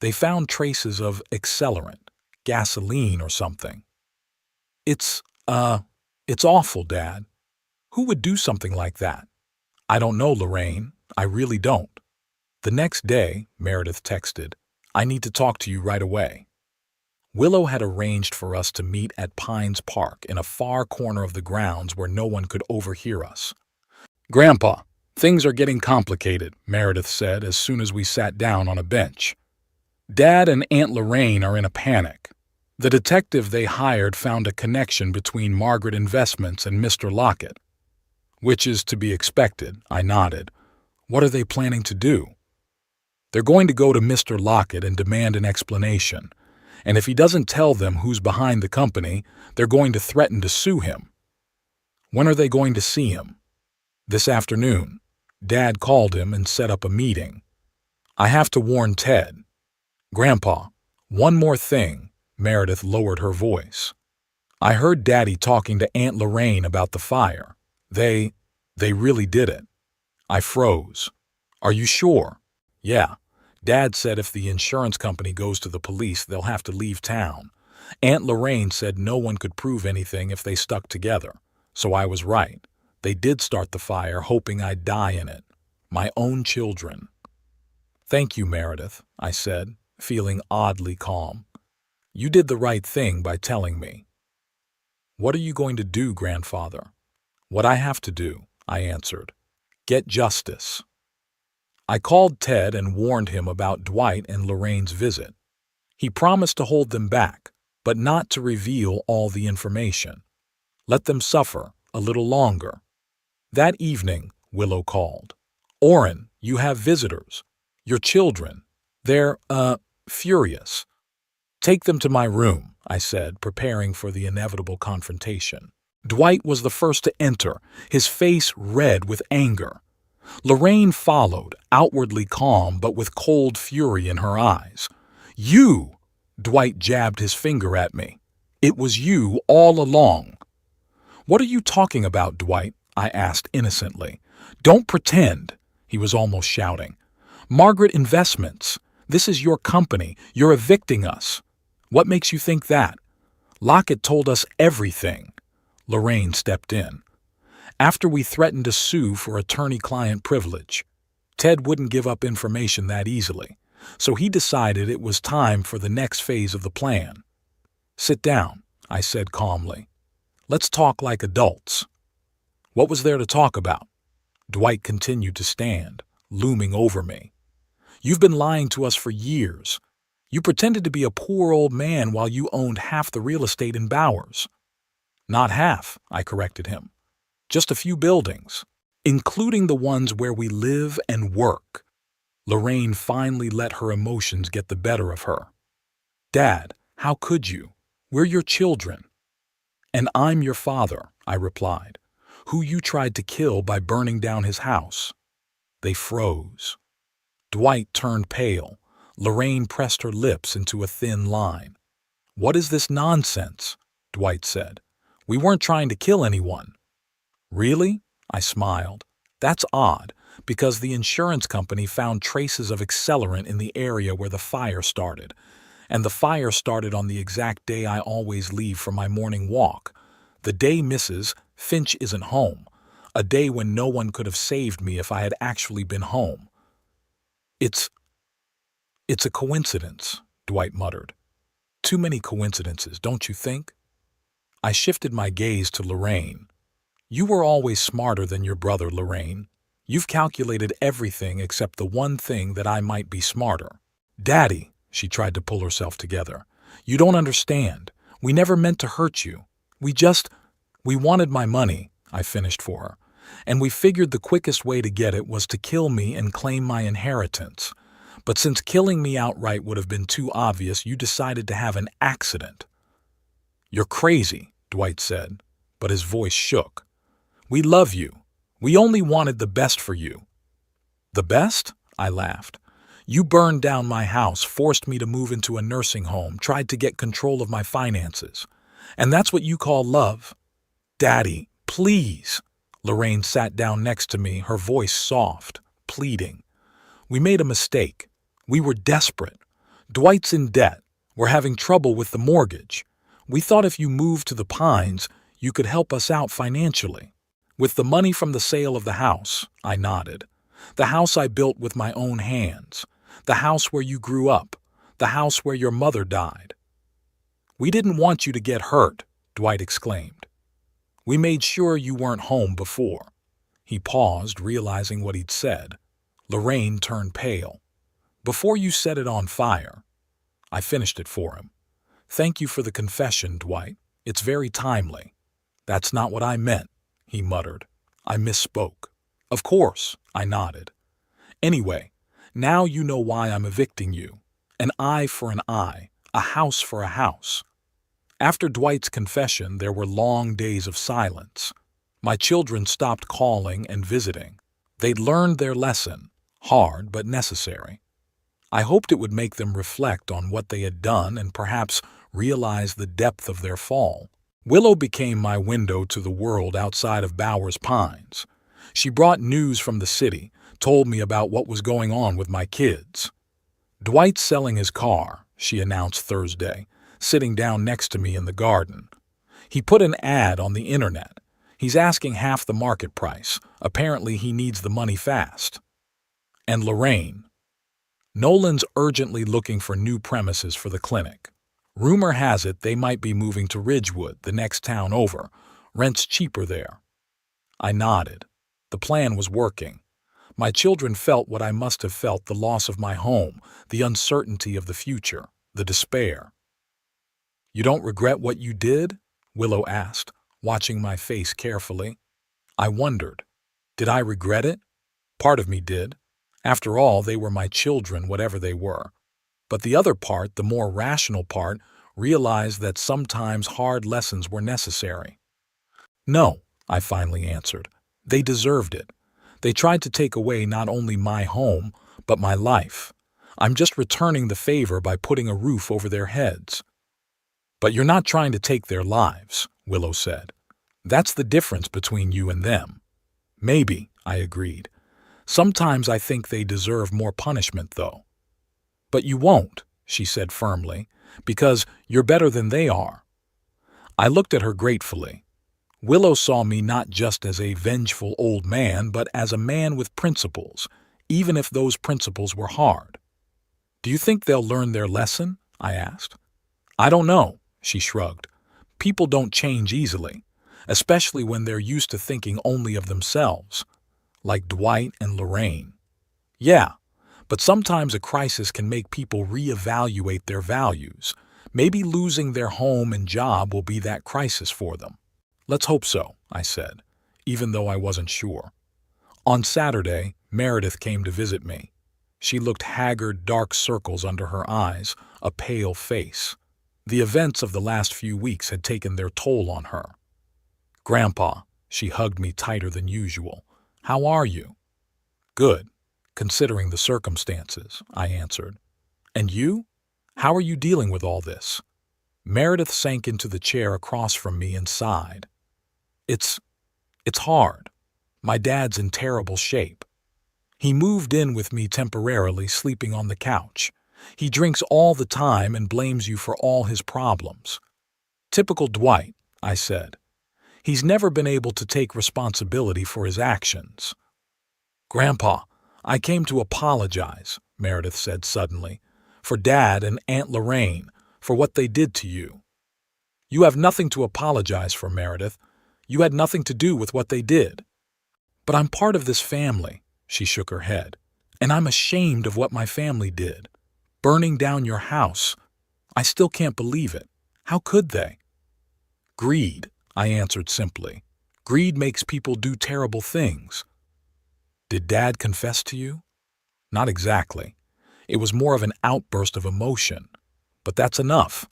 They found traces of accelerant, gasoline or something. It's awful, Dad. Who would do something like that? I don't know, Lorraine. I really don't. The next day, Meredith texted, I need to talk to you right away. Willow had arranged for us to meet at Pines Park in a far corner of the grounds where no one could overhear us. Grandpa, things are getting complicated, Meredith said as soon as we sat down on a bench. Dad and Aunt Lorraine are in a panic. The detective they hired found a connection between Margaret Investments and Mr. Lockett. Which is to be expected, I nodded. What are they planning to do? They're going to go to Mr. Lockett and demand an explanation. And if he doesn't tell them who's behind the company, they're going to threaten to sue him. When are they going to see him? This afternoon. Dad called him and set up a meeting. I have to warn Ted. Grandpa, one more thing, Meredith lowered her voice. I heard Daddy talking to Aunt Lorraine about the fire. They really did it. I froze. Are you sure? Yeah. Dad said if the insurance company goes to the police, they'll have to leave town. Aunt Lorraine said no one could prove anything if they stuck together. So I was right. They did start the fire, hoping I'd die in it. My own children. Thank you, Meredith, I said, feeling oddly calm. You did the right thing by telling me. What are you going to do, Grandfather? What I have to do, I answered. Get justice. I called Ted and warned him about Dwight and Lorraine's visit. He promised to hold them back, but not to reveal all the information. Let them suffer a little longer. That evening, Willow called. Orrin, you have visitors. Your children. They're, furious. Take them to my room, I said, preparing for the inevitable confrontation. Dwight was the first to enter, his face red with anger. Lorraine followed, outwardly calm but with cold fury in her eyes. You! Dwight jabbed his finger at me. It was you all along. What are you talking about, Dwight? I asked innocently. Don't pretend, he was almost shouting. Margaret Investments. This is your company. You're evicting us. What makes you think that? Lockett told us everything. Lorraine stepped in. After we threatened to sue for attorney-client privilege, Ted wouldn't give up information that easily, so he decided it was time for the next phase of the plan. Sit down, I said calmly. Let's talk like adults. What was there to talk about? Dwight continued to stand, looming over me. You've been lying to us for years. You pretended to be a poor old man while you owned half the real estate in Bowers. Not half, I corrected him. Just a few buildings, including the ones where we live and work. Lorraine finally let her emotions get the better of her. Dad, how could you? We're your children. And I'm your father, I replied, who you tried to kill by burning down his house. They froze. Dwight turned pale. Lorraine pressed her lips into a thin line. What is this nonsense? Dwight said. We weren't trying to kill anyone. Really? I smiled. That's odd, because the insurance company found traces of accelerant in the area where the fire started, and the fire started on the exact day I always leave for my morning walk. The day Mrs. Finch isn't home, a day when no one could have saved me if I had actually been home. It's a coincidence, Dwight muttered. Too many coincidences, don't you think? I shifted my gaze to Lorraine. You were always smarter than your brother, Lorraine. You've calculated everything except the one thing that I might be smarter. Daddy, she tried to pull herself together. You don't understand. We never meant to hurt you. We wanted my money, I finished for her. And we figured the quickest way to get it was to kill me and claim my inheritance. But since killing me outright would have been too obvious, you decided to have an accident. You're crazy, Dwight said, but his voice shook. We love you. We only wanted the best for you. The best? I laughed. You burned down my house, forced me to move into a nursing home, tried to get control of my finances. And that's what you call love? Daddy, please. Lorraine sat down next to me, her voice soft, pleading. We made a mistake. We were desperate. Dwight's in debt. We're having trouble with the mortgage. We thought if you moved to the Pines, you could help us out financially. With the money from the sale of the house, I nodded. The house I built with my own hands. The house where you grew up. The house where your mother died. We didn't want you to get hurt, Dwight exclaimed. We made sure you weren't home before. He paused, realizing what he'd said. Lorraine turned pale. Before you set it on fire. I finished it for him. Thank you for the confession, Dwight. It's very timely. That's not what I meant, he muttered. I misspoke. Of course, I nodded. Anyway, now you know why I'm evicting you. An eye for an eye, a house for a house. After Dwight's confession, there were long days of silence. My children stopped calling and visiting. They'd learned their lesson, hard but necessary. I hoped it would make them reflect on what they had done and perhaps realize the depth of their fall. Willow became my window to the world outside of Bowers Pines. She brought news from the city, told me about what was going on with my kids. Dwight's selling his car, she announced Thursday, sitting down next to me in the garden. He put an ad on the internet. He's asking half the market price. Apparently he needs the money fast. And Lorraine. Nolan's urgently looking for new premises for the clinic. Rumor has it they might be moving to Ridgewood, the next town over. Rent's cheaper there. I nodded. The plan was working. My children felt what I must have felt, the loss of my home, the uncertainty of the future, the despair. You don't regret what you did? Willow asked, watching my face carefully. I wondered. Did I regret it? Part of me did. After all, they were my children, whatever they were. But the other part, the more rational part, realized that sometimes hard lessons were necessary. No, I finally answered. They deserved it. They tried to take away not only my home, but my life. I'm just returning the favor by putting a roof over their heads. But you're not trying to take their lives, Willow said. That's the difference between you and them. Maybe, I agreed. Sometimes I think they deserve more punishment, though. But you won't, she said firmly, because you're better than they are. I looked at her gratefully. Willow saw me not just as a vengeful old man, but as a man with principles, even if those principles were hard. Do you think they'll learn their lesson? I asked. I don't know, she shrugged. People don't change easily, especially when they're used to thinking only of themselves. Like Dwight and Lorraine. Yeah, but sometimes a crisis can make people reevaluate their values. Maybe losing their home and job will be that crisis for them. Let's hope so, I said, even though I wasn't sure. On Saturday, Meredith came to visit me. She looked haggard, dark circles under her eyes, a pale face. The events of the last few weeks had taken their toll on her. Grandpa, she hugged me tighter than usual. How are you? Good, considering the circumstances, I answered. And you? How are you dealing with all this? Meredith sank into the chair across from me and sighed. It's hard. My dad's in terrible shape. He moved in with me temporarily, sleeping on the couch. He drinks all the time and blames you for all his problems. Typical Dwight, I said. He's never been able to take responsibility for his actions. Grandpa, I came to apologize, Meredith said suddenly, for Dad and Aunt Lorraine, for what they did to you. You have nothing to apologize for, Meredith. You had nothing to do with what they did. But I'm part of this family, she shook her head, and I'm ashamed of what my family did. Burning down your house. I still can't believe it. How could they? Greed, I answered simply. Greed makes people do terrible things. Did Dad confess to you? Not exactly. It was more of an outburst of emotion. But that's enough.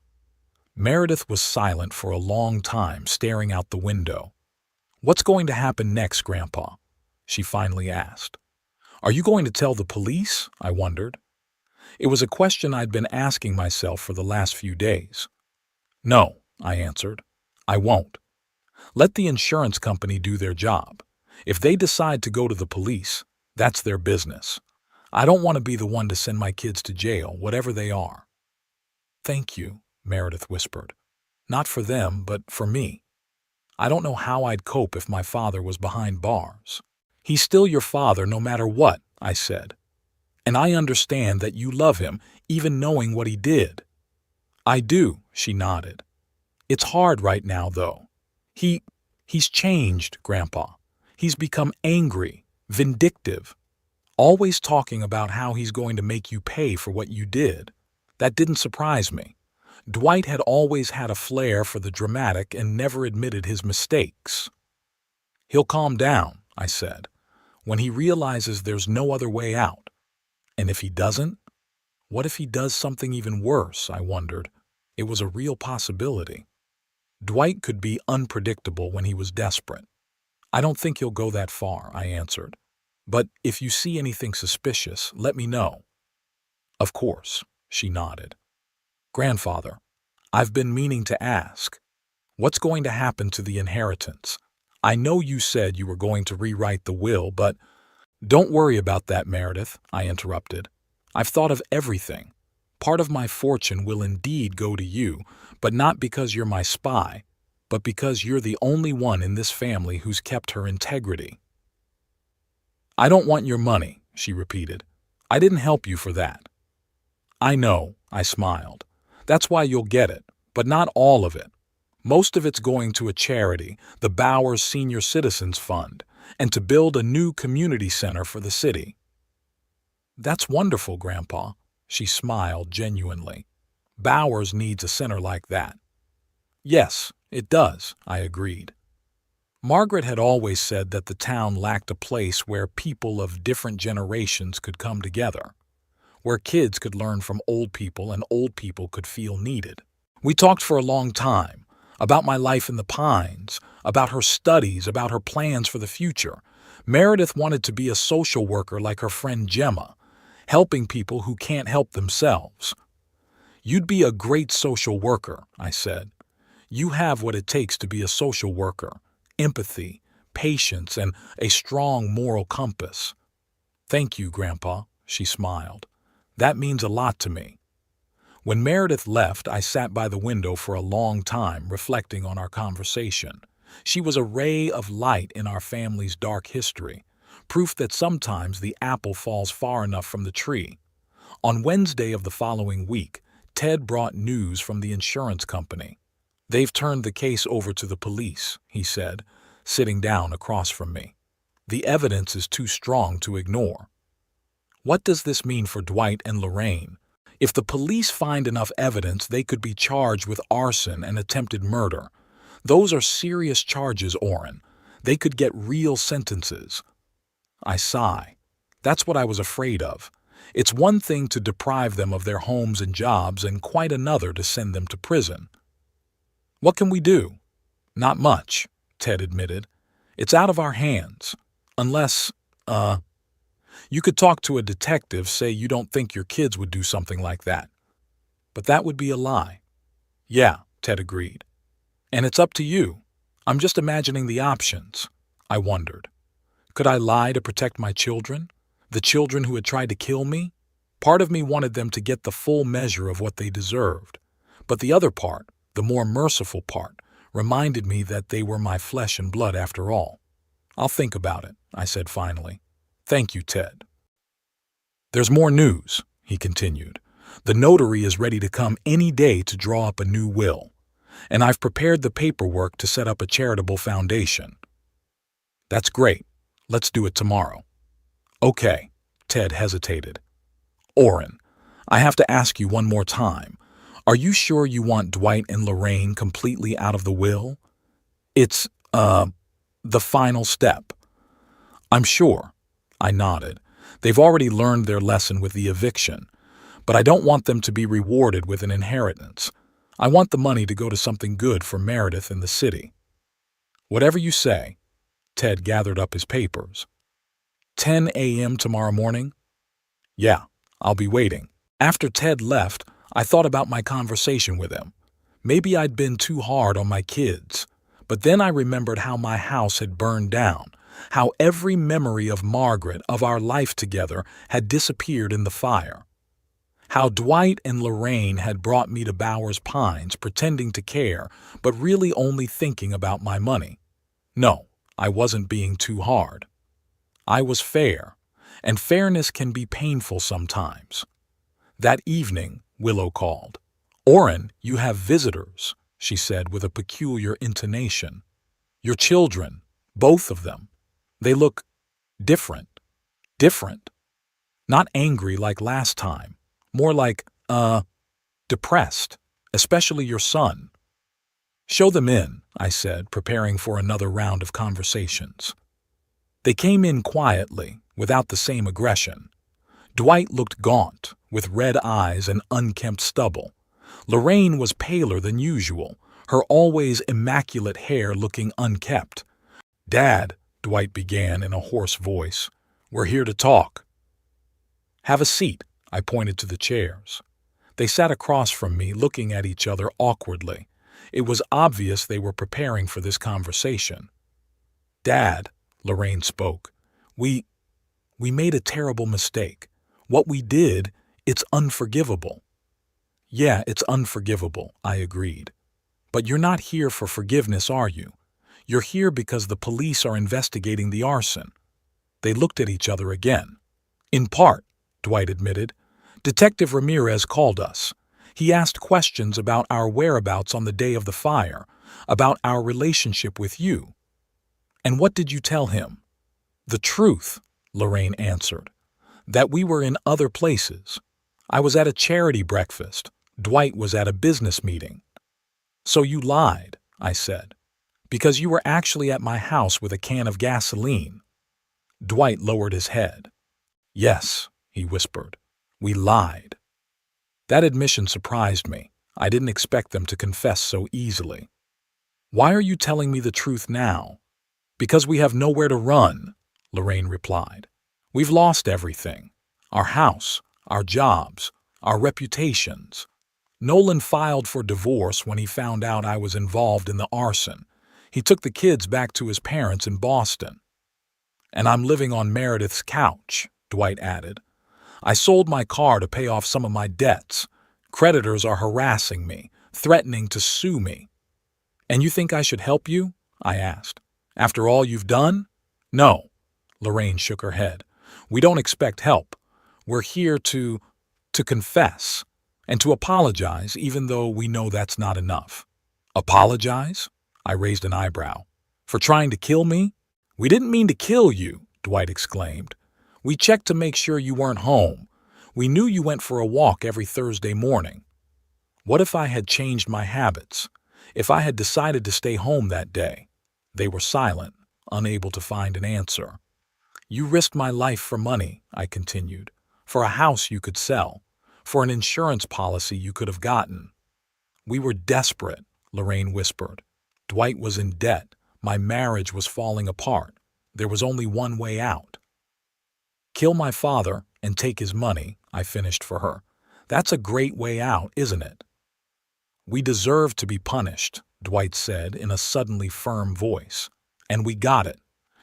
Meredith was silent for a long time, staring out the window. What's going to happen next, Grandpa? She finally asked. Are you going to tell the police? I wondered. It was a question I'd been asking myself for the last few days. No, I answered. I won't. Let the insurance company do their job. If they decide to go to the police, that's their business. I don't want to be the one to send my kids to jail, whatever they are. Thank you, Meredith whispered. Not for them, but for me. I don't know how I'd cope if my father was behind bars. He's still your father no matter what, I said. And I understand that you love him, even knowing what he did. I do, she nodded. It's hard right now, though. He's changed, Grandpa. He's become angry, vindictive, always talking about how he's going to make you pay for what you did. That didn't surprise me. Dwight had always had a flair for the dramatic and never admitted his mistakes. He'll calm down, I said, when he realizes there's no other way out. And if he doesn't? What if he does something even worse, I wondered. It was a real possibility. Dwight could be unpredictable when he was desperate. I don't think he'll go that far, I answered. But if you see anything suspicious, let me know. Of course, she nodded. Grandfather, I've been meaning to ask. What's going to happen to the inheritance? I know you said you were going to rewrite the will, but... Don't worry about that, Meredith, I interrupted. I've thought of everything. Part of my fortune will indeed go to you, but not because you're my spy, but because you're the only one in this family who's kept her integrity. I don't want your money, she repeated. I didn't help you for that. I know, I smiled. That's why you'll get it, but not all of it. Most of it's going to a charity, the Bowers Senior Citizens Fund, and to build a new community center for the city. That's wonderful, Grandpa, she smiled genuinely. Bowers needs a center like that. Yes, it does, I agreed. Margaret had always said that the town lacked a place where people of different generations could come together, where kids could learn from old people and old people could feel needed. We talked for a long time, about my life in the Pines, about her studies, about her plans for the future. Meredith wanted to be a social worker like her friend Gemma, helping people who can't help themselves. You'd be a great social worker, I said. You have what it takes to be a social worker: empathy, patience, and a strong moral compass. Thank you, Grandpa, she smiled. That means a lot to me. When Meredith left, I sat by the window for a long time, reflecting on our conversation. She was a ray of light in our family's dark history, proof that sometimes the apple falls far enough from the tree. On Wednesday of the following week, Ted brought news from the insurance company. They've turned the case over to the police, he said, sitting down across from me. The evidence is too strong to ignore. What does this mean for Dwight and Lorraine? If the police find enough evidence, they could be charged with arson and attempted murder. Those are serious charges, Orrin. They could get real sentences. I sigh. That's what I was afraid of. It's one thing to deprive them of their homes and jobs, and quite another to send them to prison. What can we do? Not much, Ted admitted. It's out of our hands. Unless, you could talk to a detective, say you don't think your kids would do something like that. But that would be a lie. Yeah, Ted agreed. And it's up to you. I'm just imagining the options. I wondered. Could I lie to protect my children? The children who had tried to kill me? Part of me wanted them to get the full measure of what they deserved. But the other part, the more merciful part, reminded me that they were my flesh and blood after all. I'll think about it, I said finally. Thank you, Ted. There's more news, he continued. The notary is ready to come any day to draw up a new will, and I've prepared the paperwork to set up a charitable foundation. That's great. Let's do it tomorrow. Okay, Ted hesitated. Orrin, I have to ask you one more time. Are you sure you want Dwight and Lorraine completely out of the will? It's, the final step. I'm sure. I nodded. They've already learned their lesson with the eviction, but I don't want them to be rewarded with an inheritance. I want the money to go to something good for Meredith and the city. Whatever you say. Ted gathered up his papers. 10 a.m. tomorrow morning? Yeah, I'll be waiting. After Ted left, I thought about my conversation with him. Maybe I'd been too hard on my kids. But then I remembered how my house had burned down, how every memory of Margaret, of our life together, had disappeared in the fire. How Dwight and Lorraine had brought me to Bowers Pines pretending to care, but really only thinking about my money. No, I wasn't being too hard. I was fair, and fairness can be painful sometimes. That evening, Willow called. Orrin, you have visitors, she said with a peculiar intonation. Your children, both of them. They look different. Different. Not angry like last time. More like, depressed, especially your son. Show them in, I said, preparing for another round of conversations. They came in quietly, without the same aggression. Dwight looked gaunt, with red eyes and unkempt stubble. Lorraine was paler than usual, her always immaculate hair looking unkept. Dad, Dwight began in a hoarse voice, we're here to talk. Have a seat, I pointed to the chairs. They sat across from me, looking at each other awkwardly. It was obvious they were preparing for this conversation. Dad, Lorraine spoke, we made a terrible mistake. What we did, it's unforgivable. Yeah, it's unforgivable, I agreed. But you're not here for forgiveness, are you? You're here because the police are investigating the arson. They looked at each other again. In part, Dwight admitted. Detective Ramirez called us. He asked questions about our whereabouts on the day of the fire, about our relationship with you. And what did you tell him? The truth, Lorraine answered. That we were in other places. I was at a charity breakfast. Dwight was at a business meeting. So you lied, I said, because you were actually at my house with a can of gasoline. Dwight lowered his head. Yes, he whispered. We lied. That admission surprised me. I didn't expect them to confess so easily. Why are you telling me the truth now? Because we have nowhere to run, Lorraine replied. We've lost everything. Our house, our jobs, our reputations. Nolan filed for divorce when he found out I was involved in the arson. He took the kids back to his parents in Boston. And I'm living on Meredith's couch, Dwight added. I sold my car to pay off some of my debts. Creditors are harassing me, threatening to sue me. And you think I should help you? I asked. After all you've done? No. Lorraine shook her head. We don't expect help. We're here to confess and to apologize, even though we know that's not enough. Apologize? I raised an eyebrow. For trying to kill me? We didn't mean to kill you, Dwight exclaimed. We checked to make sure you weren't home. We knew you went for a walk every Thursday morning. What if I had changed my habits? If I had decided to stay home that day? They were silent, unable to find an answer. You risked my life for money, I continued, for a house you could sell, for an insurance policy you could have gotten. We were desperate, Lorraine whispered. Dwight was in debt. My marriage was falling apart. There was only one way out. Kill my father and take his money, I finished for her. That's a great way out, isn't it? We deserve to be punished, Dwight said in a suddenly firm voice. And we got it.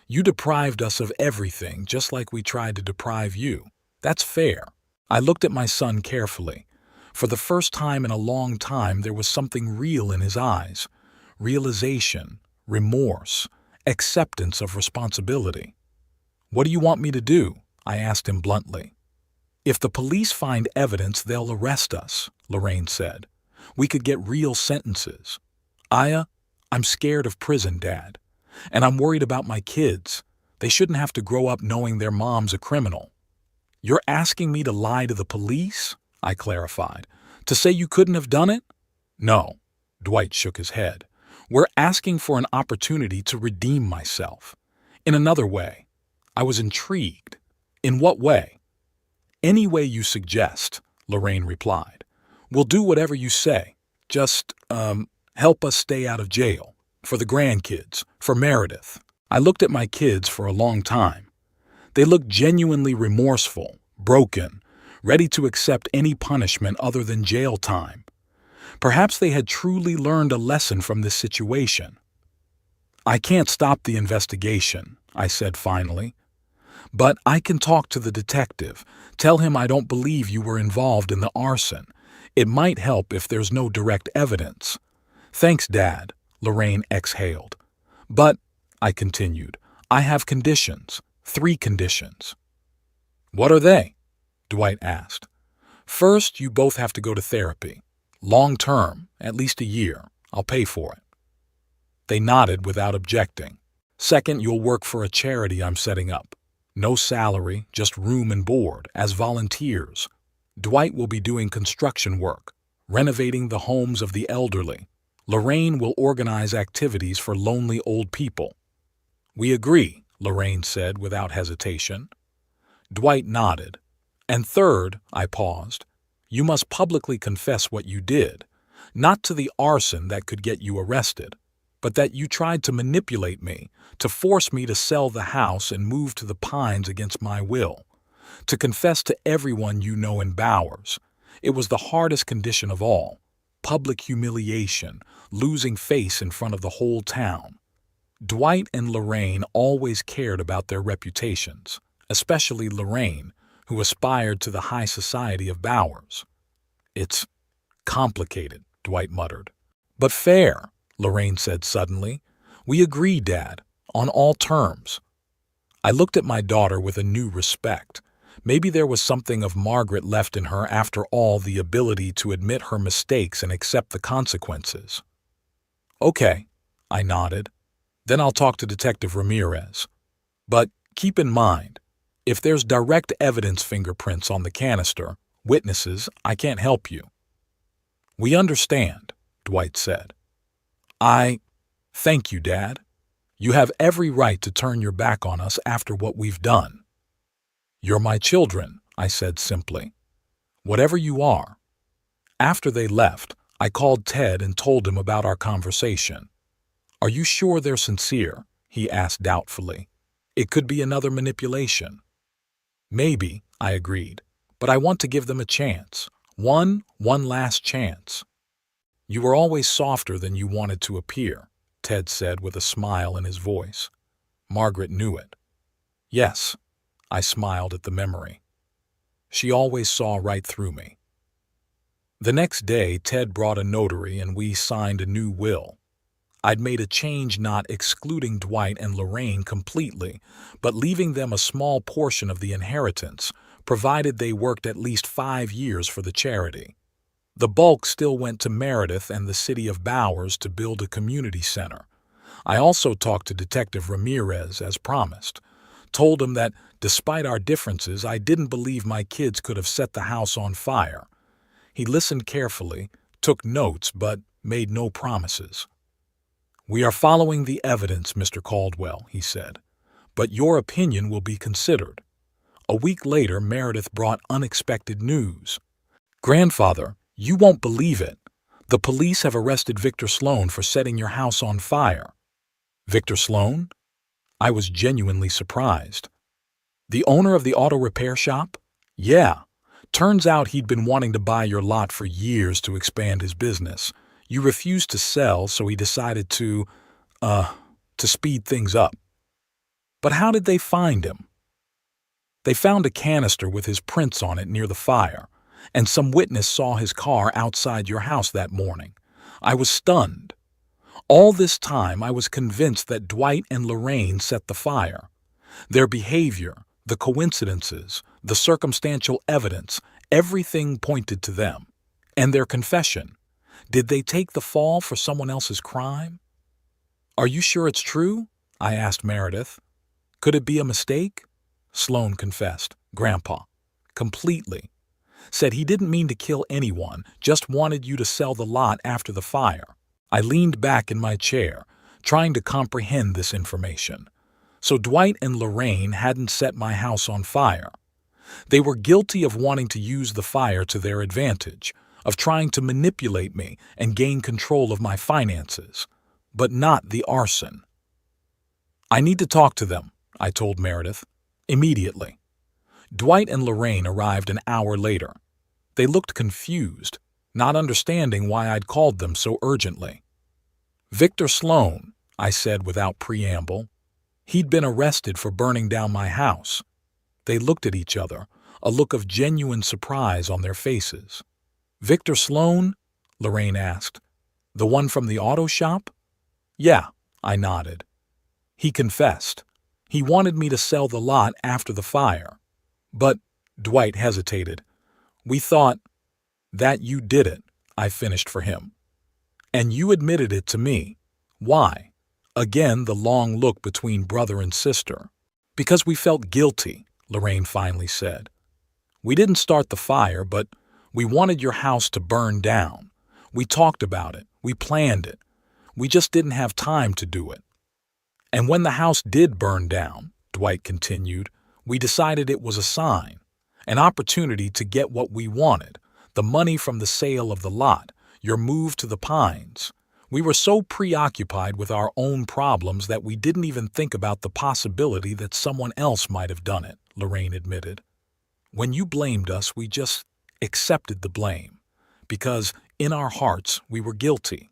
You deprived us of everything, just like we tried to deprive you. That's fair. I looked at my son carefully. For the first time in a long time, there was something real in his eyes. Realization, remorse, acceptance of responsibility. What do you want me to do? I asked him bluntly. If the police find evidence, they'll arrest us, Lorraine said. We could get real sentences. I'm scared of prison, Dad. And I'm worried about my kids. They shouldn't have to grow up knowing their mom's a criminal. You're asking me to lie to the police? I clarified. To say you couldn't have done it? No, Dwight shook his head. We're asking for an opportunity to redeem myself. In another way. I was intrigued. In what way? Any way you suggest, Lorraine replied. We'll do whatever you say. Just, help us stay out of jail. For the grandkids. For Meredith. I looked at my kids for a long time. They looked genuinely remorseful, broken, ready to accept any punishment other than jail time. Perhaps they had truly learned a lesson from this situation. I can't stop the investigation, I said finally. But I can talk to the detective, tell him I don't believe you were involved in the arson. It might help if there's no direct evidence. Thanks, Dad, Lorraine exhaled. But, I continued, I have conditions, 3 conditions. What are they? Dwight asked. First, you both have to go to therapy. Long term, at least a year. I'll pay for it. They nodded without objecting. Second, you'll work for a charity I'm setting up. No salary, just room and board, as volunteers. Dwight will be doing construction work, renovating the homes of the elderly. Lorraine will organize activities for lonely old people. We agree, Lorraine said without hesitation. Dwight nodded. And third, I paused, you must publicly confess what you did, not to the arson that could get you arrested, but that you tried to manipulate me, to force me to sell the house and move to the Pines against my will, to confess to everyone you know in Bowers. It was the hardest condition of all, public humiliation, losing face in front of the whole town. Dwight and Lorraine always cared about their reputations, especially Lorraine, who aspired to the high society of Bowers. It's complicated, Dwight muttered. But fair, Lorraine said suddenly. We agree, Dad, on all terms. I looked at my daughter with a new respect. Maybe there was something of Margaret left in her after all, the ability to admit her mistakes and accept the consequences. Okay, I nodded. Then I'll talk to Detective Ramirez. But keep in mind, if there's direct evidence, fingerprints on the canister, witnesses, I can't help you. We understand, Dwight said. Thank you, Dad. You have every right to turn your back on us after what we've done. You're my children, I said simply. Whatever you are. After they left, I called Ted and told him about our conversation. Are you sure they're sincere? He asked doubtfully. It could be another manipulation. Maybe, I agreed, but I want to give them a chance. One last chance. You were always softer than you wanted to appear, Ted said with a smile in his voice. Margaret knew it. Yes, I smiled at the memory. She always saw right through me. The next day, Ted brought a notary and we signed a new will. I'd made a change not excluding Dwight and Lorraine completely, but leaving them a small portion of the inheritance, provided they worked at least 5 years for the charity. The bulk still went to Meredith and the city of Bowers to build a community center. I also talked to Detective Ramirez as promised, told him that despite our differences, I didn't believe my kids could have set the house on fire. He listened carefully, took notes, but made no promises. We are following the evidence, Mr. Caldwell, he said, but your opinion will be considered. A week later, Meredith brought unexpected news. Grandfather, you won't believe it. The police have arrested Victor Sloan for setting your house on fire. Victor Sloan? I was genuinely surprised. The owner of the auto repair shop? Yeah. Turns out he'd been wanting to buy your lot for years to expand his business. You refused to sell, so he decided to speed things up. But how did they find him? They found a canister with his prints on it near the fire, and some witness saw his car outside your house that morning. I was stunned. All this time, I was convinced that Dwight and Lorraine set the fire. Their behavior, the coincidences, The circumstantial evidence, everything pointed to them. And their confession. Did they take the fall for someone else's crime? Are you sure it's true? I asked Meredith. Could it be a mistake? Sloan confessed. Grandpa. Completely. Said he didn't mean to kill anyone, just wanted you to sell the lot after the fire. I leaned back in my chair, trying to comprehend this information. So Dwight and Lorraine hadn't set my house on fire. They were guilty of wanting to use the fire to their advantage, of trying to manipulate me and gain control of my finances, but not the arson. I need to talk to them, I told Meredith. Immediately. Dwight and Lorraine arrived an hour later. They looked confused, not understanding why I'd called them so urgently. Victor Sloan, I said without preamble. He'd been arrested for burning down my house. They looked at each other, a look of genuine surprise on their faces. Victor Sloan? Lorraine asked. The one from the auto shop? Yeah, I nodded. He confessed. He wanted me to sell the lot after the fire. But, Dwight hesitated. We thought that you did it, I finished for him. And you admitted it to me. Why? Again, the long look between brother and sister. Because we felt guilty, Lorraine finally said. We didn't start the fire, but we wanted your house to burn down. We talked about it. We planned it. We just didn't have time to do it. And when the house did burn down, Dwight continued, we decided it was a sign, an opportunity to get what we wanted, the money from the sale of the lot, your move to the Pines. We were so preoccupied with our own problems that we didn't even think about the possibility that someone else might have done it, Lorraine admitted. When you blamed us, we just accepted the blame, because in our hearts we were guilty.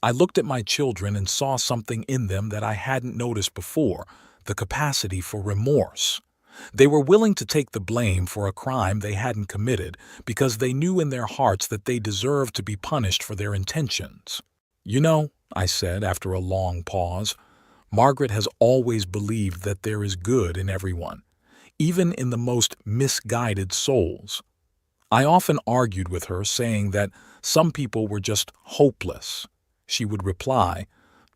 I looked at my children and saw something in them that I hadn't noticed before, the capacity for remorse. They were willing to take the blame for a crime they hadn't committed because they knew in their hearts that they deserved to be punished for their intentions. You know, I said after a long pause, Margaret has always believed that there is good in everyone, even in the most misguided souls. I often argued with her, saying that some people were just hopeless. She would reply,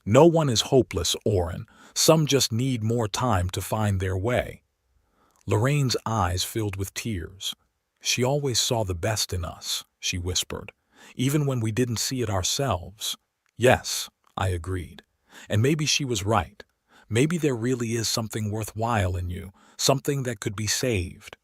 "No one is hopeless, Orrin. Some just need more time to find their way." Lorraine's eyes filled with tears. She always saw the best in us, she whispered, even when we didn't see it ourselves. Yes, I agreed. And maybe she was right. Maybe there really is something worthwhile in you, something that could be saved.